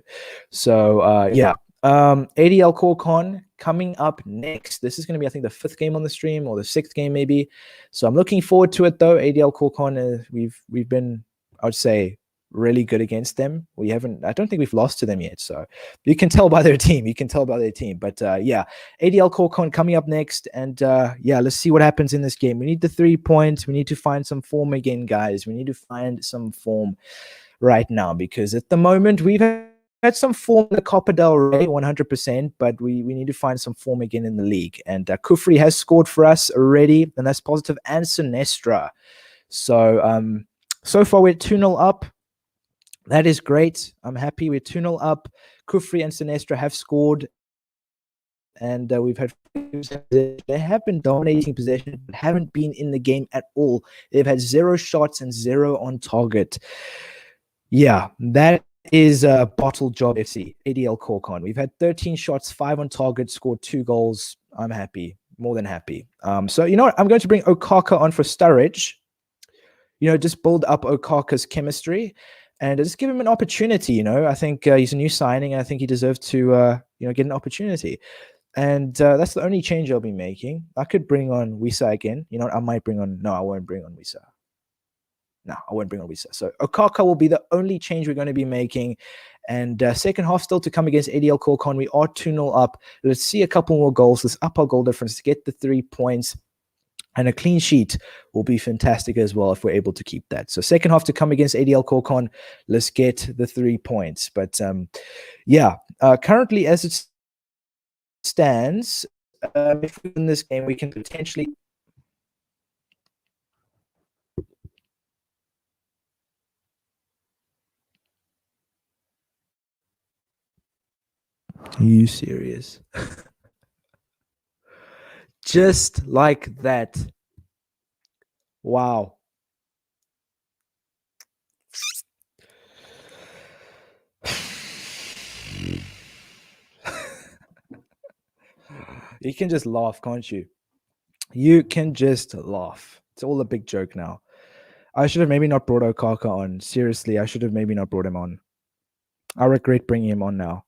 So, yeah. ADL Corcon coming up next. This is going to be, I think, the 5th game on the stream, or the 6th game maybe. So I'm looking forward to it, though. ADL Corcon, we've been, I would say, really good against them. I don't think we've lost to them yet. So you can tell by their team. But yeah, ADL Corcon coming up next. And yeah, let's see what happens in this game. We need the 3 points. We need to find some form again, guys. We need to find some form right now, because at the moment we've had some form in the Copa del Rey, 100%, but we need to find some form again in the league. And Kufri has scored for us already, and that's positive, and Sinestra. So so far we're 2-0 up. That is great. I'm happy. We're 2-0 up. Kufri and Sinestra have scored. And we've had, they have been dominating possession, but haven't been in the game at all. They've had 0 shots and 0 on target. Yeah, that is a bottle job FC, ADL Corcon. We've had 13 shots, 5 on target, scored 2 goals. I'm happy, more than happy. So, you know what? I'm going to bring Okaka on for Sturridge. You know, just build up Okaka's chemistry and just give him an opportunity. You know, I think he's a new signing, and I think he deserves to, you know, get an opportunity. And that's the only change I'll be making. I could bring on Wisa again. You know, I might bring on, no, I won't bring on Wisa. No, I won't bring on Wisa. So Okaka will be the only change we're going to be making. And second half still to come against ADL Corcon. We are 2-0 up. Let's see a couple more goals. Let's up our goal difference to get the 3 points. And a clean sheet will be fantastic as well if we're able to keep that. So second half to come against ADL Corcon, let's get the 3 points. But currently as it stands, if we win this game, we can potentially. Are you serious? Just like that. Wow. You can just laugh, can't you? You can just laugh. It's all a big joke now. I should have maybe not brought Okaka on. Seriously, I should have maybe not brought him on. I regret bringing him on now.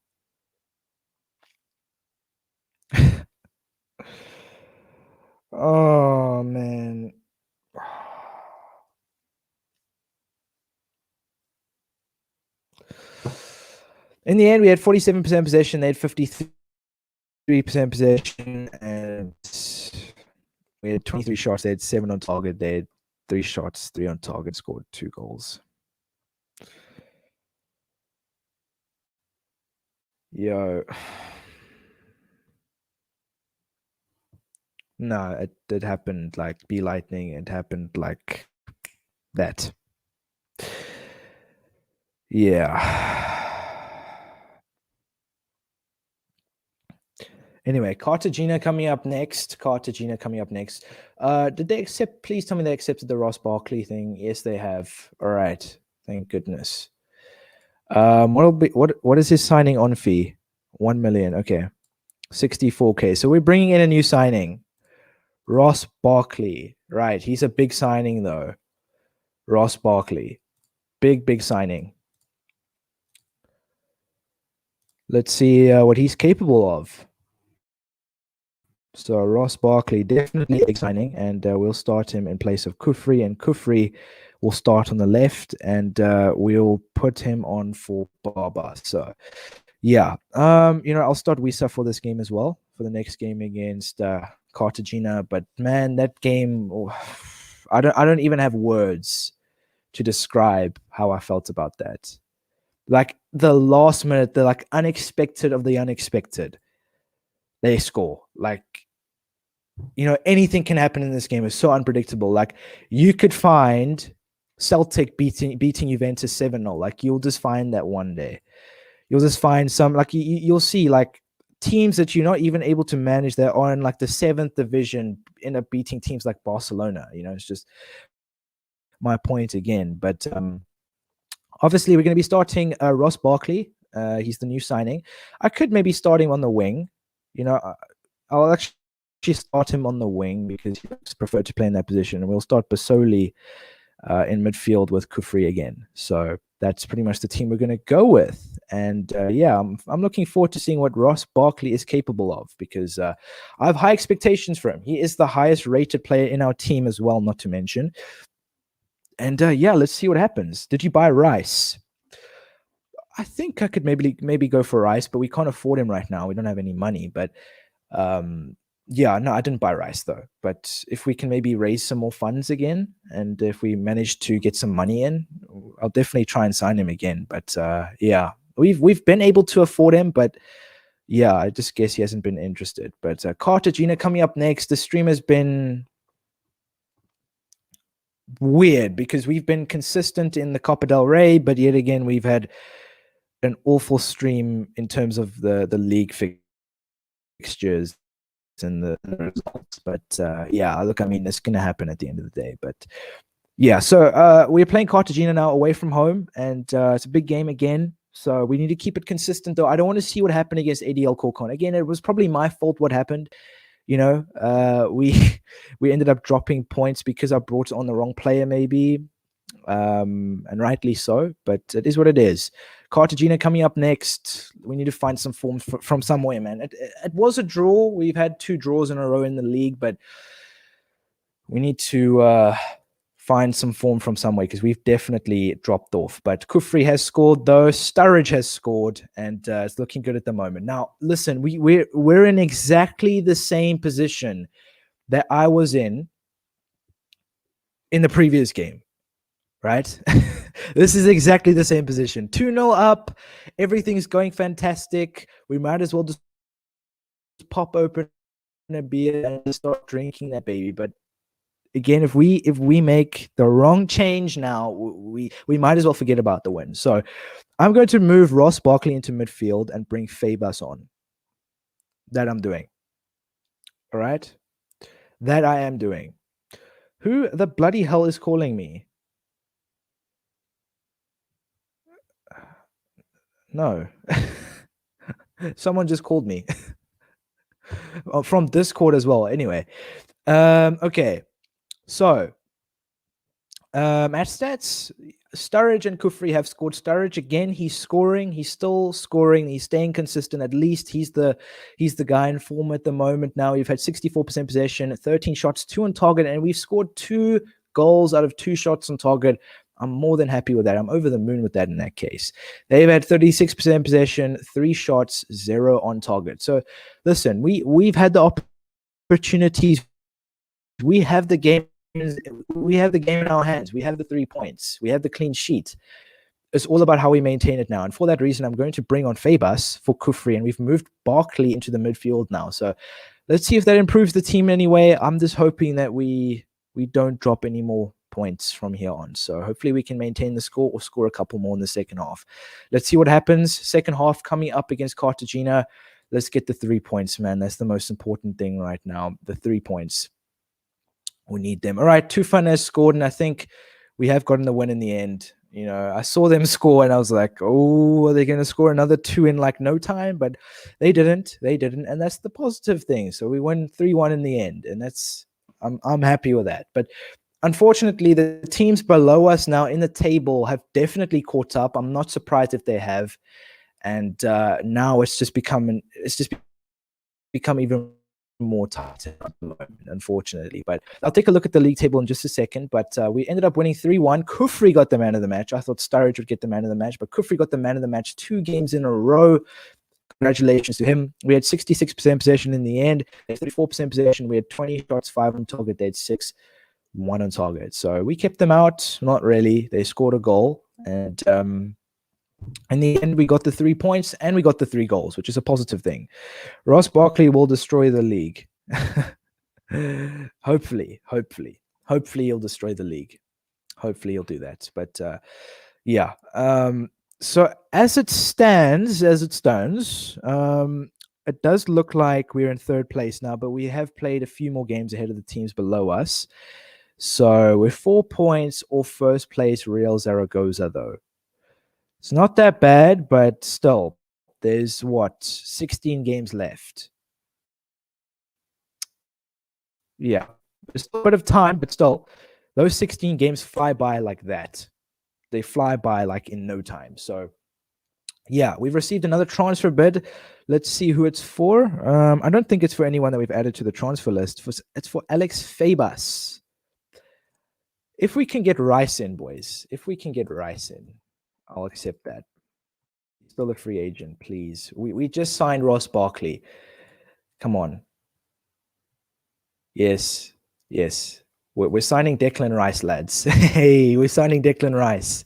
Oh, man. In the end, we had 47% possession. They had 53% possession. And we had 23 shots. They had 7 on target. They had 3 shots, 3 on target, scored 2 goals. Yo. No, it happened like be lightning. It happened like that. Yeah. Anyway, Cartagena coming up next. Did they accept? Please tell me they accepted the Ross Barkley thing. Yes, they have. All right. Thank goodness. What is his signing on fee? 1 million. Okay. 64K. So we're bringing in a new signing. Ross Barkley. Right. He's a big signing though. Ross Barkley. Big signing. Let's see what he's capable of. So Ross Barkley, definitely a big signing, and we'll start him in place of Kufri, and Kufri will start on the left, and we'll put him on for Baba. So yeah, I'll start Wisa for this game as well, for the next game against Cartagena. But man, that game, I don't even have words to describe how I felt about that. Like the last minute, the like unexpected of the unexpected, they score. Like, anything can happen in this game. It's so unpredictable. Like you could find Celtic beating Juventus 7-0. Like you'll just find that one day. You'll just find some, like you'll see like teams that you're not even able to manage that are in like the 7th division end up beating teams like Barcelona. It's just my point again. But obviously we're going to be starting Ross Barkley. He's the new signing. I could maybe start him on the wing. I'll actually start him on the wing because he prefer to play in that position. And we'll start Basoli in midfield with Kufri again. So that's pretty much the team we're going to go with. And I'm looking forward to seeing what Ross Barkley is capable of, because I have high expectations for him. He is the highest rated player in our team as well, not to mention. And let's see what happens. Did you buy Rice? I think I could maybe go for Rice, but we can't afford him right now. We don't have any money. But no, I didn't buy Rice though. But if we can maybe raise some more funds again, and if we manage to get some money in, I'll definitely try and sign him again. But we've been able to afford him, but I just guess he hasn't been interested. But Cartagena coming up next. The stream has been weird because we've been consistent in the Copa del Rey, but yet again we've had an awful stream in terms of the league fixtures and the results. But look, I mean, it's going to happen at the end of the day. But so we're playing Cartagena now away from home, and it's a big game again. So we need to keep it consistent, though. I don't want to see what happened against ADL Corcon. Again, it was probably my fault what happened. We ended up dropping points because I brought on the wrong player, maybe. And rightly so, but it is what it is. Cartagena coming up next. We need to find some form from somewhere, man. It was a draw. We've had 2 draws in a row in the league, but we need to find some form from somewhere because we've definitely dropped off. But Kufri has scored, though. Sturridge has scored, and it's looking good at the moment. Now, listen, we're in exactly the same position that I was in in the previous game, right? This is exactly the same position. 2-0 up. Everything's going fantastic. We might as well just pop open a beer and start drinking that baby. But again, if we make the wrong change now, we might as well forget about the win. So I'm going to move Ross Barkley into midfield and bring Fabus on. That I'm doing. All right? That I am doing. Who the bloody hell is calling me? No. Someone just called me. From Discord as well. Anyway. Okay. So at stats, Sturridge and Kufri have scored. Sturridge again, he's scoring. He's still scoring. He's staying consistent. At least he's the guy in form at the moment. Now we've had 64% possession, 13 shots, 2 on target, and we've scored 2 goals out of 2 shots on target. I'm more than happy with that. I'm over the moon with that in that case. They've had 36% possession, 3 shots, 0 on target. So listen, we've had the opportunities. We have the game. We have the game in our hands. We have the 3 points. We have the clean sheet. It's all about how we maintain it now. And for that reason, I'm going to bring on Fabus for Kufri, and we've moved Barkley into the midfield now. So let's see if that improves the team anyway. I'm just hoping that we don't drop any more points from here on. So hopefully we can maintain the score or score a couple more in the second half. Let's see what happens. Second half coming up against Cartagena. Let's get the 3 points, man. That's the most important thing right now. The 3 points. We need them. All right, Tufan has scored, and I think we have gotten the win in the end. You know, I saw them score, and I was like, oh, are they going to score another 2 in like no time? But they didn't. They didn't, and that's the positive thing. So we won 3-1 in the end, and that's I'm happy with that. But unfortunately, the teams below us now in the table have definitely caught up. I'm not surprised if they have, and now it's just become even more tight at the moment, unfortunately. But I'll take a look at the league table in just a second. But we ended up winning 3-1. Kufri got the man of the match. I thought Sturridge would get the man of the match, but Kufri got the man of the match 2 games in a row. Congratulations to him. We had 66% possession in the end. 34% possession. We had 20 shots, 5 on target. They had 6, 1 on target. So we kept them out. Not really. They scored a goal. And in the end, we got the 3 points and we got the 3 goals, which is a positive thing. Ross Barkley will destroy the league. Hopefully he'll destroy the league. Hopefully he'll do that. But yeah. So as it stands, it does look like we're in 3rd place now, but we have played a few more games ahead of the teams below us. So we're 4 points off 1st place Real Zaragoza, though. It's not that bad, but still, there's 16 games left. Yeah, there's a bit of time, but still, those 16 games fly by like that. They fly by like in no time. So, yeah, we've received another transfer bid. Let's see who it's for. I don't think it's for anyone that we've added to the transfer list. It's for Alex Fabus. If we can get Rice in, boys, I'll accept that. Still a free agent, please. We just signed Ross Barkley. Come on. Yes. We're signing Declan Rice, lads. Hey, we're signing Declan Rice.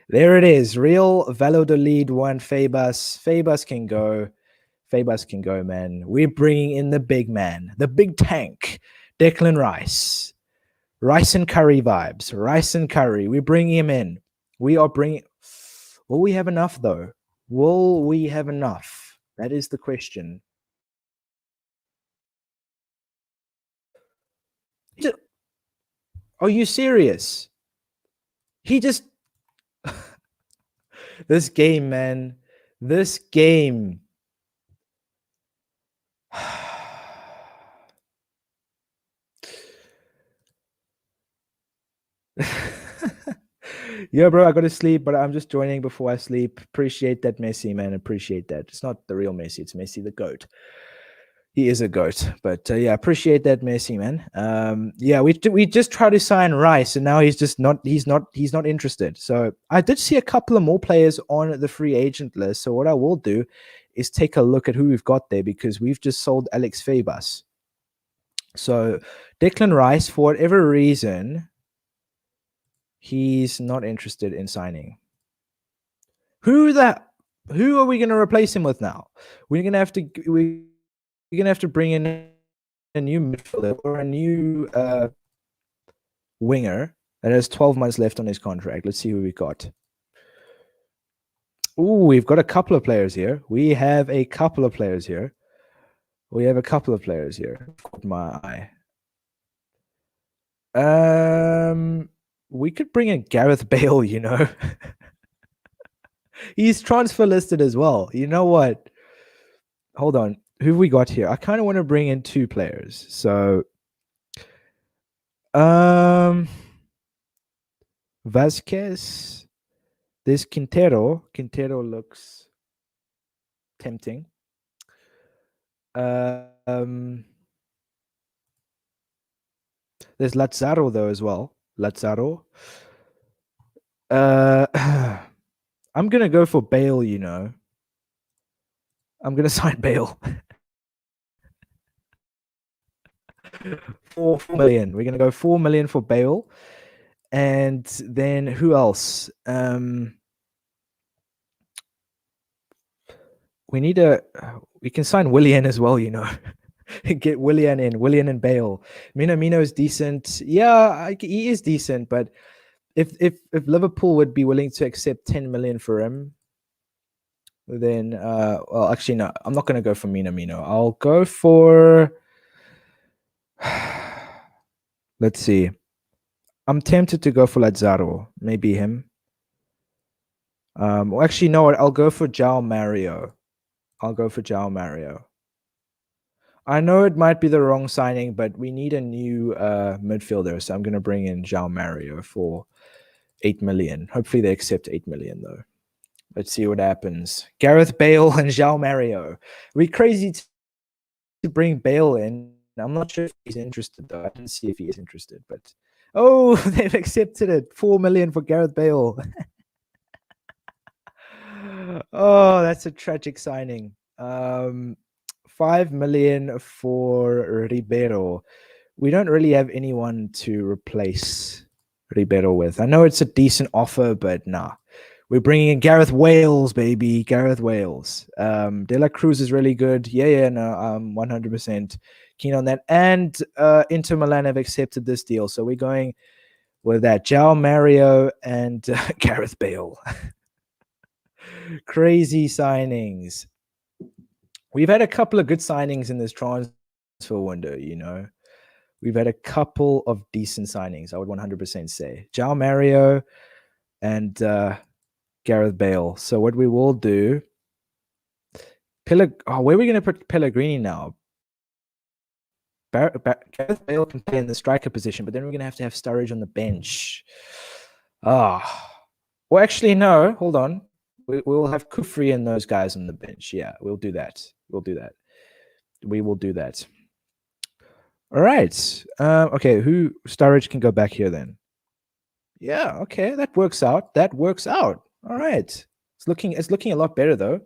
There it is. Real Valladolid 1 Fabus. Fabus can go, man. We're bringing in the big man, the big tank, Declan Rice. Rice and curry vibes. Rice and curry. We're bringing him in. Will we have enough, though? Will we have enough? That is the question. Are you serious? He just... This game, man. This game. Yeah, bro, I got to sleep, but I'm just joining before I sleep. Appreciate that, Messi, man. Appreciate that. It's not the real Messi. It's Messi, the GOAT. He is a GOAT. But yeah, appreciate that, Messi, man. Yeah, we just try to sign Rice, and now he's not interested. So I did see a couple of more players on the free agent list. So what I will do is take a look at who we've got there, because we've just sold Alex Fabus. So Declan Rice, for whatever reason, He's not interested in signing. Who are we going to replace him with now? We're going to have to bring in a new midfielder or a new winger that has 12 months left on his contract. Let's see who we got. Ooh, we've got a couple of players here. We have a couple of players here. Caught my eye. We could bring in Gareth Bale, you know. He's transfer listed as well. You know what? Hold on. Who have we got here? I kind of want to bring in two players. So Vasquez. There's Quintero. Quintero looks tempting. There's Lazaro though as well. Lazaro. I'm gonna go for Bale, you know. I'm gonna sign Bale. 4 million. We're gonna go 4 million for Bale. And then who else? We can sign Willian as well, you know. Get Willian in, Willian and Bale. Minamino is decent. Yeah, he is decent, but if Liverpool would be willing to accept 10 million for him, then well, actually no, I'm not gonna go for Minamino. I'll go for let's see. I'm tempted to go for Lazaro, maybe him. Well, actually, no, I'll go for João Mario. I know it might be the wrong signing, but we need a new midfielder, so I'm going to bring in João Mario for 8 million. Hopefully they accept 8 million, though. Let's see what happens. Gareth Bale and João Mario. We're crazy to bring Bale in. I'm not sure if he's interested, though. I didn't see if he is interested, but... Oh, they've accepted it. 4 million for Gareth Bale. Oh, that's a tragic signing. 5 million for Ribeiro. We don't really have anyone to replace Ribeiro with. I know it's a decent offer, but nah. We're bringing in Gareth Wales, baby. Gareth Wales. De La Cruz is really good. Yeah, no, I'm 100% keen on that. And Inter Milan have accepted this deal. So we're going with that. João Mario and Gareth Bale. Crazy signings. We've had a couple of good signings in this transfer window, you know. We've had a couple of decent signings, I would 100% say. João Mario and Gareth Bale. So what we will do... where are we going to put Pellegrini now? Gareth Bale can play in the striker position, but then we're going to have Sturridge on the bench. Well, actually, no. Hold on. We'll have Kufri and those guys on the bench. Yeah, we'll do that. We will do that. All right. Okay, Sturridge can go back here then. Yeah, okay, that works out. All right. It's looking a lot better though.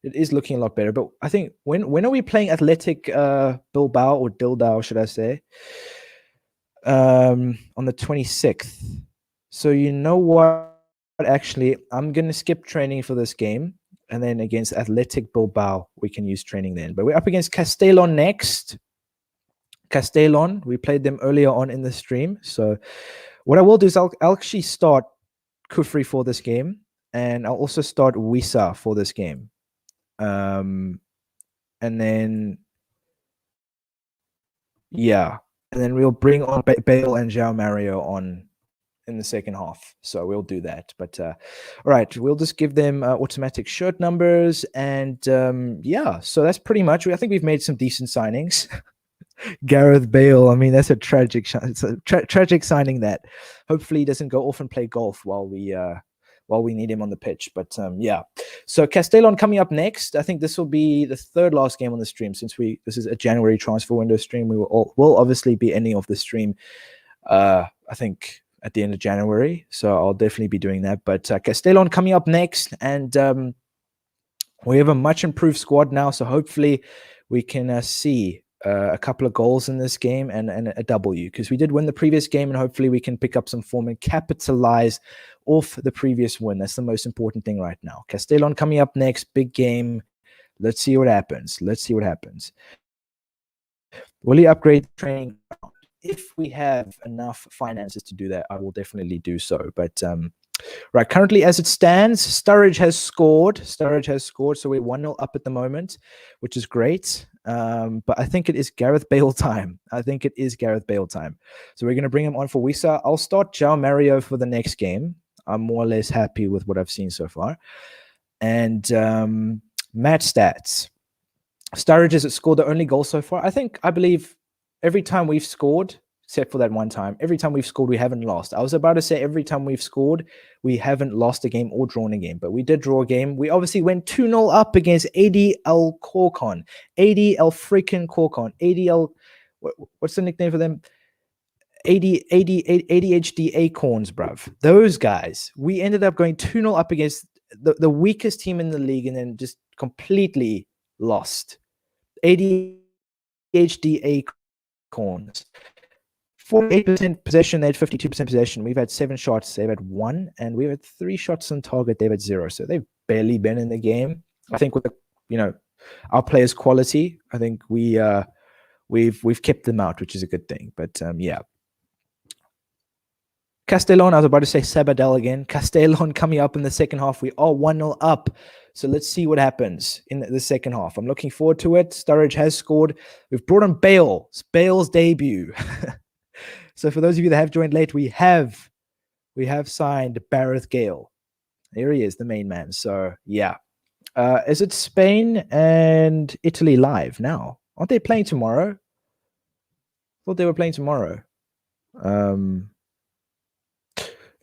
It is looking a lot better. But I think when are we playing Athletic Bilbao, or Dildao, should I say? On the 26th. So you know what? Actually, I'm going to skip training for this game, and then against Athletic Bilbao we can use training then. But we're up against Castellón next. Castellón, we played them earlier on in the stream. So what I will do is I'll actually start Kufri for this game, and I'll also start Wisa for this game. And then yeah, and then we'll bring on Bale and João Mario on in the second half. So we'll do that. But all right, we'll just give them automatic shirt numbers, and yeah, so that's pretty much. I think we've made some decent signings. Gareth Bale, I mean, that's a tragic tragic signing. That hopefully he doesn't go off and play golf while we need him on the pitch. But yeah, so Castellón coming up next. I think this will be the third last game on the stream, since this is a January transfer window stream. We will obviously be ending off the stream I think at the end of January, so I'll definitely be doing that. But Castellón coming up next, and we have a much improved squad now, so hopefully we can see a couple of goals in this game and a W, because we did win the previous game, and hopefully we can pick up some form and capitalize off the previous win. That's the most important thing right now. Castellon coming up next, big game. Let's see what happens. Let's see what happens. Will he upgrade the training ground? If we have enough finances to do that, I will definitely do so. But right, currently as it stands, Sturridge has scored. Sturridge has scored, so we're 1-0 up at the moment, which is great. But I think it is Gareth Bale time. I think it is Gareth Bale time. So we're going to bring him on for Wisa. I'll start João Mario for the next game. I'm more or less happy with what I've seen so far. And match stats. Sturridge has scored the only goal so far. I believe every time we've scored, except for that one time, every time we've scored, we haven't lost. I was about to say every time we've scored, we haven't lost a game or drawn a game, but we did draw a game. We obviously went 2-0 up against ADL Corcon. ADL freaking Corcon. ADL, what's the nickname for them? ADHD Acorns, bruv. Those guys. We ended up going 2-0 up against the weakest team in the league and then just completely lost. ADHD Acorns. 48% possession, they had 52% possession. We've had 7 shots, they've had 1, and we've had 3 shots on target, they've had 0. So they've barely been in the game. I think with our players' quality, I think we've kept them out, which is a good thing. But yeah. Castellon, I was about to say Sabadell again. Castellon coming up in the second half. We are 1-0 up. So let's see what happens in the second half. I'm looking forward to it. Sturridge has scored. We've brought on Bale. It's Bale's debut. So for those of you that have joined late, we have signed Gareth Gale. There he is, the main man. So yeah. Is it Spain and Italy live now? Aren't they playing tomorrow? I thought they were playing tomorrow.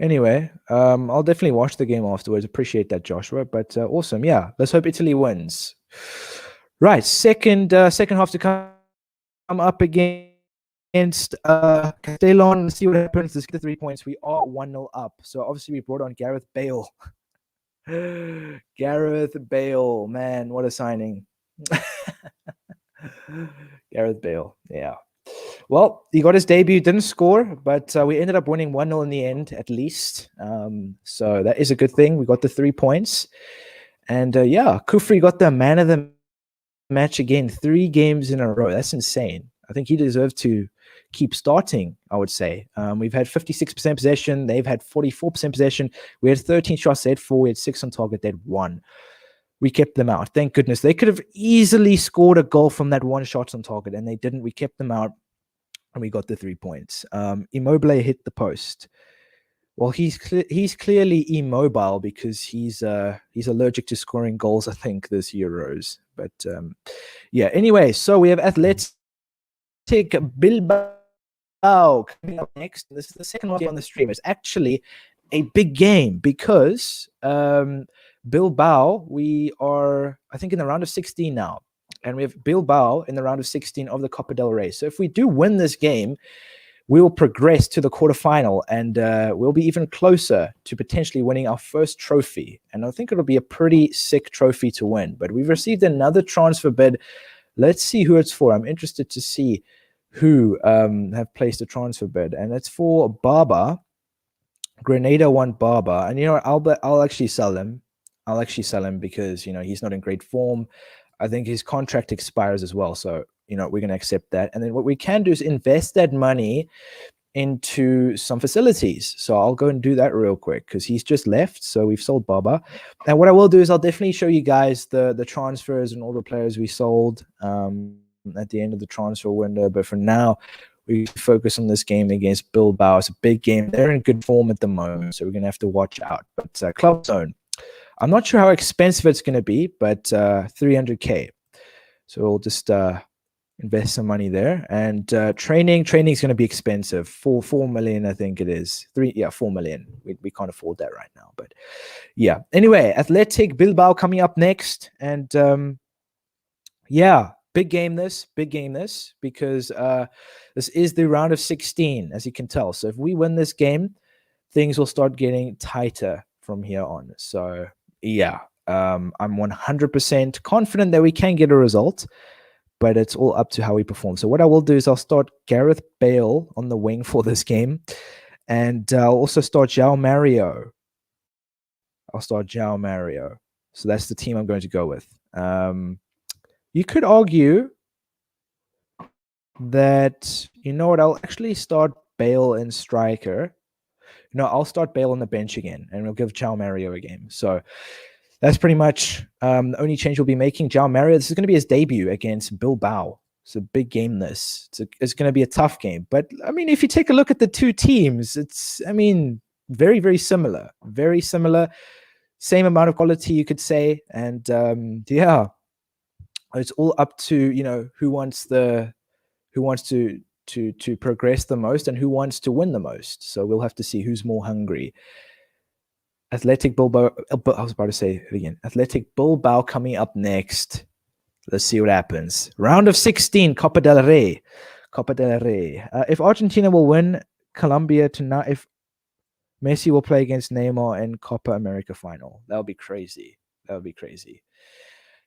Anyway, I'll definitely watch the game afterwards. Appreciate that, Joshua. But awesome. Yeah, let's hope Italy wins. Right, second half to come up against Castellon. Let's see what happens. Let's get the 3 points. We are 1-0 up. So obviously we brought on Gareth Bale. Gareth Bale, man, what a signing. Gareth Bale, yeah. Well, he got his debut, didn't score, but we ended up winning 1-0 in the end, at least. So that is a good thing. We got the 3 points. And yeah, Kufri got the man of the match again, 3 games in a row. That's insane. I think he deserves to keep starting, I would say. We've had 56% possession. They've had 44% possession. We had 13 shots. They had 4. We had 6 on target. They had 1. We kept them out. Thank goodness. They could have easily scored a goal from that 1 shot on target, and they didn't. We kept them out, and we got the 3 points. Immobile hit the post. Well, he's clearly immobile because he's allergic to scoring goals, I think, this Euros. But yeah, anyway, so we have Athletic Bilbao coming up next. This is the second one on the stream. It's actually a big game because Bilbao, we are, I think, in the round of 16 now. And we have Bilbao in the round of 16 of the Copa del Rey. So if we do win this game, we will progress to the quarterfinal, and we'll be even closer to potentially winning our first trophy. And I think it'll be a pretty sick trophy to win. But we've received another transfer bid. Let's see who it's for. I'm interested to see who have placed a transfer bid. And it's for Barba. Grenada want Barba. And you know what? I'll actually sell him. I'll actually sell him because, you know, he's not in great form. I think his contract expires as well. So, you know, we're going to accept that. And then what we can do is invest that money into some facilities. So I'll go and do that real quick because he's just left. So we've sold Baba. And what I will do is I'll definitely show you guys the transfers and all the players we sold at the end of the transfer window. But for now, we focus on this game against Bilbao. It's a big game. They're in good form at the moment. So we're going to have to watch out. But Club Zone. I'm not sure how expensive it's going to be, but 300K. So we'll just invest some money there. And training is going to be expensive. 4 million, I think it is. 4 million. We can't afford that right now. But yeah. Anyway, Athletic Bilbao coming up next. And yeah, big game this, because this is the round of 16, as you can tell. So if we win this game, things will start getting tighter from here on. So yeah, I'm 100% confident that we can get a result. but it's all up to how we perform. So what I will do is I'll start Gareth Bale on the wing for this game, and I'll also start João Mario. I'll start João Mario. So that's the team I'm going to go with. You could argue that, you know what, I'll actually start Bale and striker. No, I'll start Bale on the bench again, and we'll give João Mario a game. So that's pretty much the only change we'll be making. João Mario, this is going to be his debut against Bilbao. It's a big game, this. It's going to be a tough game. But, I mean, if you take a look at the two teams, it's, I mean, very, very similar. Very similar. Same amount of quality, you could say. And, yeah, it's all up to, you know, who wants to progress the most and who wants to win the most. So we'll have to see who's more hungry. Athletic Bilbao, I was about to say it again. Athletic Bilbao coming up next. Let's see what happens. Round of 16, Copa del Rey. Copa del Rey. If Argentina will win Colombia tonight, if Messi will play against Neymar in Copa America final, that would be crazy. That would be crazy.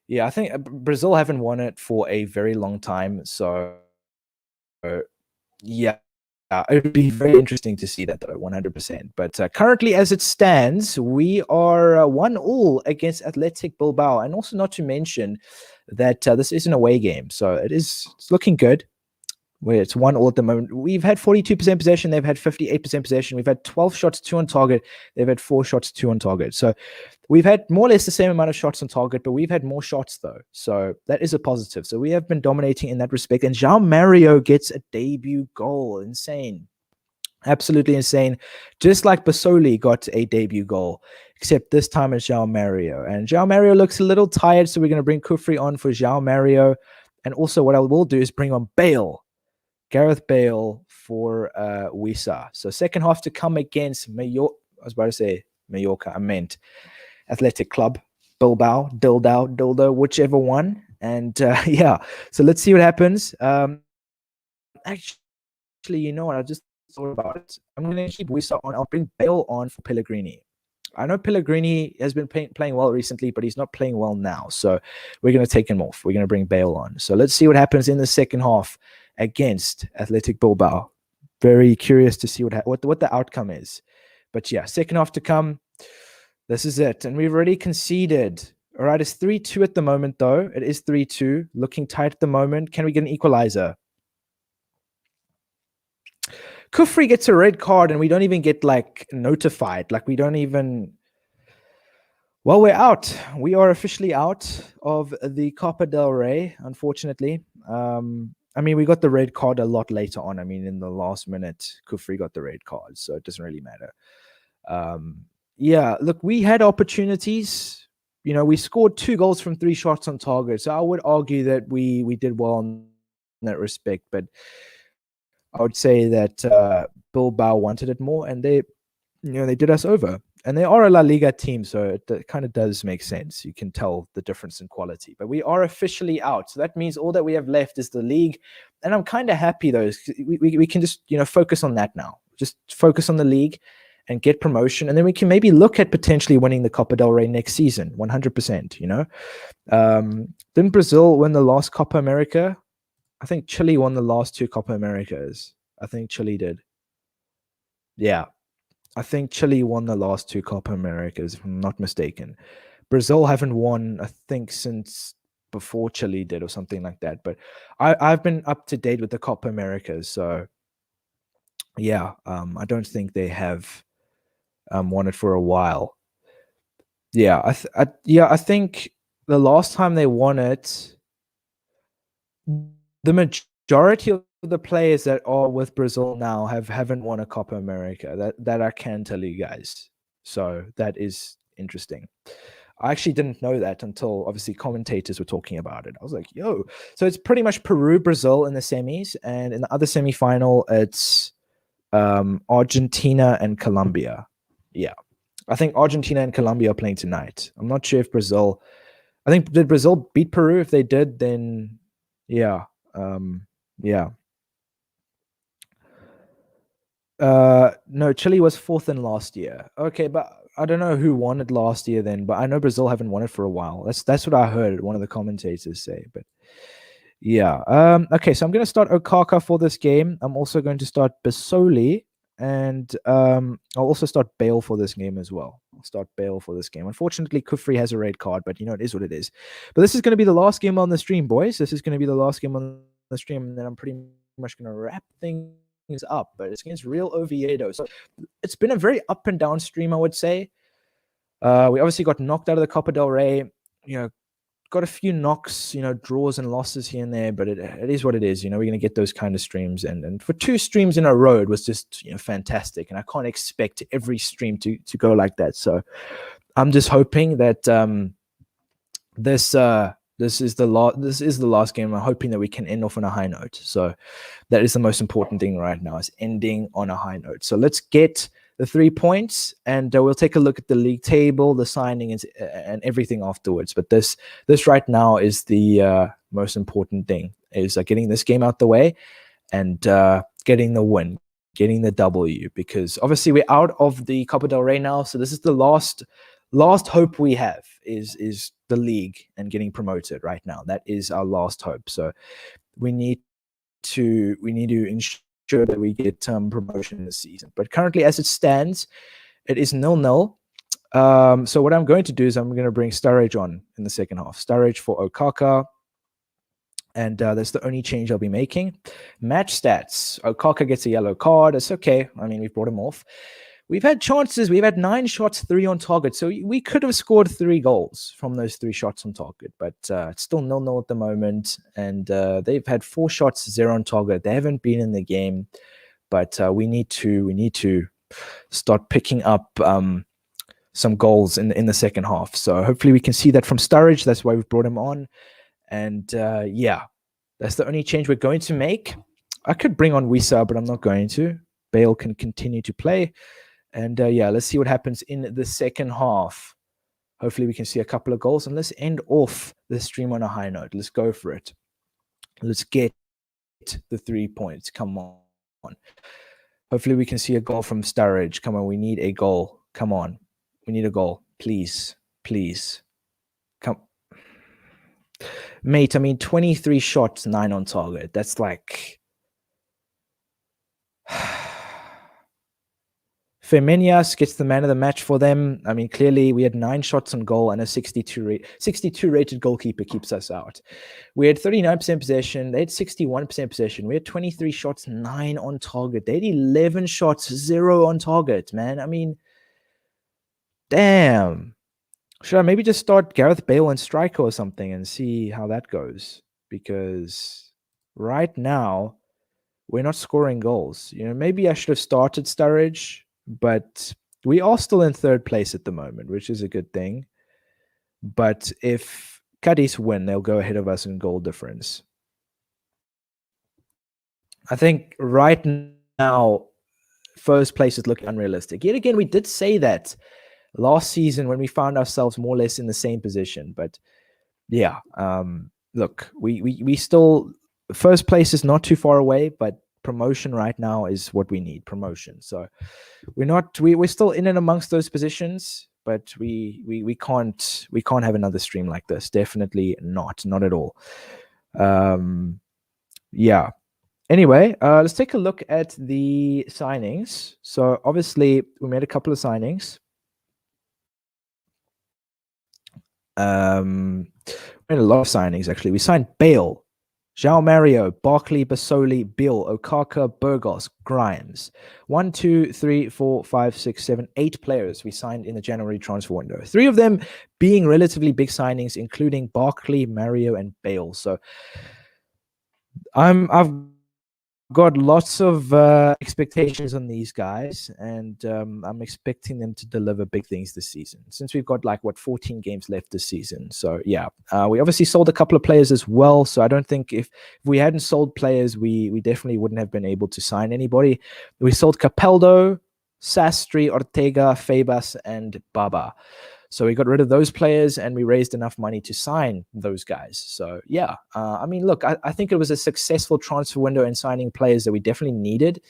Yeah, I think Brazil haven't won it for a very long time. So, yeah. It would be very interesting to see that, though, 100%. But currently, as it stands, we are 1-1 against Athletic Bilbao. And also not to mention that this is an away game. So it's looking good. Where it's 1-1 at the moment. We've had 42% possession. They've had 58% possession. We've had 12 shots, 2 on target. They've had 4 shots, 2 on target. So we've had more or less the same amount of shots on target, but we've had more shots, though. So that is a positive. So we have been dominating in that respect. And João Mario gets a debut goal. Insane. Absolutely insane. Just like Basoli got a debut goal, except this time it's João Mario. And João Mario looks a little tired, so we're going to bring Kufri on for João Mario. And also what I will do is bring on Bale. Gareth Bale for Wisa. So second half to come against Mallorca. I was about to say Mallorca. I meant Athletic Club, Bilbao, Dildo, whichever one. And yeah, so let's see what happens. Actually, you know what? I just thought about it. I'm going to keep Wisa on. I'll bring Bale on for Pellegrini. I know Pellegrini has been playing well recently, but he's not playing well now. So we're going to take him off. We're going to bring Bale on. So let's see what happens in the second half against Athletic Bilbao. Very curious to see what the outcome is. But yeah, second half to come. This is it. And we've already conceded. All right, it's 3-2 at the moment, though. It is 3-2. Looking tight at the moment. Can we get an equalizer? Kufri gets a red card and we don't even get like notified. Like we don't even. Well, we're out. We are officially out of the Copa del Rey, unfortunately. I mean, we got the red card a lot later on. I mean, in the last minute, Kufri got the red card, so it doesn't really matter. Yeah, look, we had opportunities. You know, we scored 2 goals from 3 shots on target, so I would argue that we did well in that respect. But I would say that Bilbao wanted it more, and they did us over. And they are a La Liga team, so it kind of does make sense. You can tell the difference in quality. But we are officially out. So that means all that we have left is the league. And I'm kind of happy, though. We can just, focus on that now. Just focus on the league and get promotion. And then we can maybe look at potentially winning the Copa del Rey next season, 100%, Didn't Brazil win the last Copa America? I think Chile won the last 2 Copa Americas. I think Chile did. Yeah. I think Chile won the last 2 Copa Americas, if I'm not mistaken. Brazil haven't won, I think, since before Chile did or something like that. But I've been up to date with the Copa Americas. So, yeah, I don't think they have won it for a while. Yeah, I think the last time they won it, the majority of the players that are with Brazil now haven't won a Copa America. That I can tell you guys. So that is interesting. I actually didn't know that until obviously commentators were talking about it. I was like, yo. So it's pretty much Peru, Brazil in the semis. And in the other semifinal, it's Argentina and Colombia. Yeah. I think Argentina and Colombia are playing tonight. I'm not sure if Brazil... I think, did Brazil beat Peru? If they did, then yeah. Yeah. No, Chile was 4th in last year. Okay, but I don't know who won it last year then, but I know Brazil haven't won it for a while. That's what I heard one of the commentators say. But Yeah. Okay, so I'm going to start Okaka for this game. I'm also going to start Basoli, and I'll also start Bale for this game as well. I'll start Bale for this game. Unfortunately, Kufri has a red card, but it is what it is. But this is going to be the last game on the stream, boys. This is going to be the last game on the stream, and then I'm pretty much going to wrap things up. But it's against Real Oviedo. So it's been a very up and down stream, I would say. We obviously got knocked out of the Copa del Rey. Got a few knocks, draws and losses here and there, but it is what it is. We're going to get those kind of streams. And for 2 streams in a row, it was just, fantastic. And I can't expect every stream to go like that. So I'm just hoping that this is the last game. I'm hoping that we can end off on a high note. So that is the most important thing right now, is ending on a high note. So let's get the 3 points, and we'll take a look at the league table, the signings, and everything afterwards. But this right now is the most important thing, is getting this game out the way and getting the win, getting the W, because obviously we're out of the Copa del Rey now. So this is the last hope we have, is the league and getting promoted right now. That is our last hope. So we need to ensure that we get promotion this season. But currently, as it stands, it is 0-0. So what I'm going to do is I'm going to bring Sturridge on in the second half. Sturridge for Okaka. And that's the only change I'll be making. Match stats. Okaka gets a yellow card. It's okay. I mean, we've brought him off. We've had chances. We've had 9 shots, 3 on target. So we could have scored 3 goals from those 3 shots on target. But it's still 0-0 at the moment. And they've had 4 shots, 0 on target. They haven't been in the game. But we need to start picking up some goals in the second half. So hopefully we can see that from Sturridge. That's why we've brought him on. And yeah, that's the only change we're going to make. I could bring on Wisa, but I'm not going to. Bale can continue to play. And yeah, let's see what happens in the second half. Hopefully we can see a couple of goals, and let's end off the stream on a high note. Let's go for it. Let's get the 3 points. Come on. Hopefully we can see a goal from Sturridge. Come on, we need a goal. Come on. We need a goal. Please. Please. Come. Mate, I mean, 23 shots, 9 on target. That's like... Femenias gets the man of the match for them. I mean, clearly we had 9 shots on goal, and a 62 rated goalkeeper keeps us out. We had 39% possession. They had 61% possession. We had 23 shots, 9 on target. They had 11 shots, 0 on target, man. I mean, damn. Should I maybe just start Gareth Bale and striker or something and see how that goes? Because right now, we're not scoring goals. Maybe I should have started Sturridge, but we are still in 3rd place at the moment, which is a good thing. But if Cadiz win, they'll go ahead of us in goal difference. I think right now, 1st place is looking unrealistic. Yet again, we did say that last season when we found ourselves more or less in the same position. But yeah, look, we still... 1st place is not too far away, but promotion right now is what we need. Promotion. So we're still in and amongst those positions, but we can't have another stream like this. Definitely not at all. Yeah. Anyway, let's take a look at the signings. So obviously we made a couple of signings. We made a lot of signings actually. We signed Bale, João Mario, Barkley, Basoli, Bill, Okaka, Burgos, Grimes. 1, 2, 3, 4, 5, 6, 7, 8 players we signed in the January transfer window. 3 of them being relatively big signings, including Barkley, Mario, and Bale. So I've got lots of expectations on these guys, and I'm expecting them to deliver big things this season, since we've got 14 games left this season. So yeah, we obviously sold a couple of players as well, so I don't think if we hadn't sold players, we definitely wouldn't have been able to sign anybody. We sold Capeldo, Sastri, Ortega, Febas, and Baba. So we got rid of those players, and we raised enough money to sign those guys. So yeah, I mean, look, I think it was a successful transfer window in signing players that we definitely needed.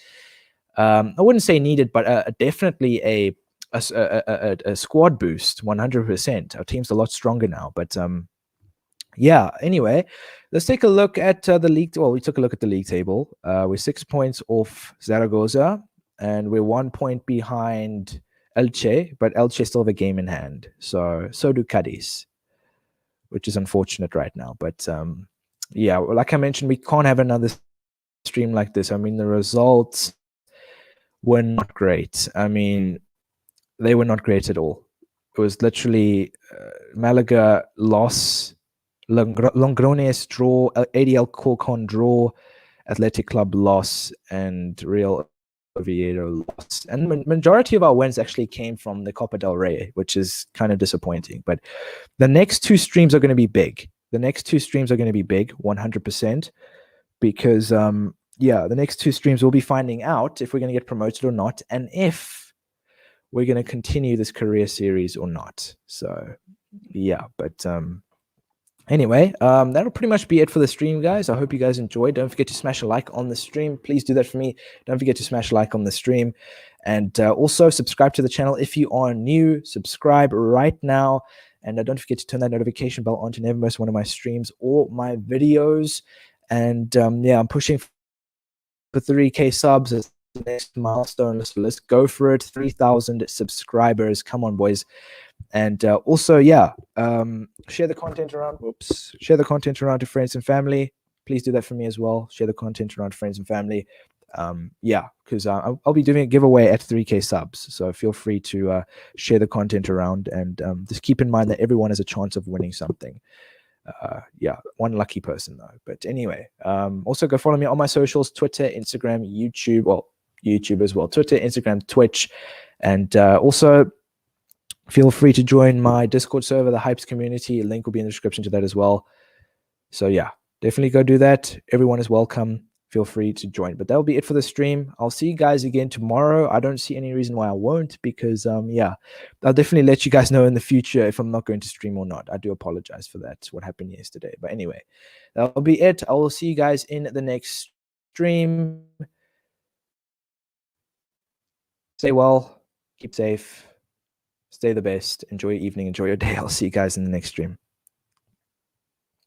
I wouldn't say needed, but definitely a squad boost, 100%. Our team's a lot stronger now, but yeah, anyway, let's take a look at the league. Well, we took a look at the league table. We're 6 points off Zaragoza, and we're 1 point behind Elche, but Elche still have a game in hand. So do Cadiz, which is unfortunate right now. But yeah, like I mentioned, we can't have another stream like this. I mean, the results were not great. I mean, they were not great at all. It was literally Malaga loss, Longrones draw, ADL Corcon draw, Athletic Club loss, and Real Oviedo loss. And majority of our wins actually came from the Copa del Rey, which is kind of disappointing. But the next two streams are going to be big. The next two streams are going to be big, 100%, because yeah, the next two streams we'll be finding out if we're going to get promoted or not, and if we're going to continue this career series or not. So yeah, but anyway, that'll pretty much be it for the stream, guys. I hope you guys enjoyed. Don't forget to smash a like on the stream. Please do that for me. Don't forget to smash a like on the stream. And also subscribe to the channel if you are new. Subscribe right now. And don't forget to turn that notification bell on to never miss one of my streams or my videos. And yeah, I'm pushing for 3K subs as the next milestone. So let's go for it. 3,000 subscribers. Come on, boys. And also, yeah, share the content around. Whoops, share the content around to friends and family. Please do that for me as well. Share the content around to friends and family. Yeah, because I'll be doing a giveaway at 3K subs. So feel free to share the content around, and just keep in mind that everyone has a chance of winning something. Yeah, one lucky person though. But anyway, also go follow me on my socials: Twitter, Instagram, YouTube. Well, YouTube as well. Twitter, Instagram, Twitch, and also feel free to join my Discord server, the Hypes community. A link will be in the description to that as well. So yeah, definitely go do that. Everyone is welcome. Feel free to join. But that'll be it for the stream. I'll see you guys again tomorrow. I don't see any reason why I won't, because yeah, I'll definitely let you guys know in the future if I'm not going to stream or not. I do apologize for that, what happened yesterday. But anyway, that'll be it. I will see you guys in the next stream. Stay well, keep safe, stay the best, enjoy your evening, enjoy your day. I'll see you guys in the next stream.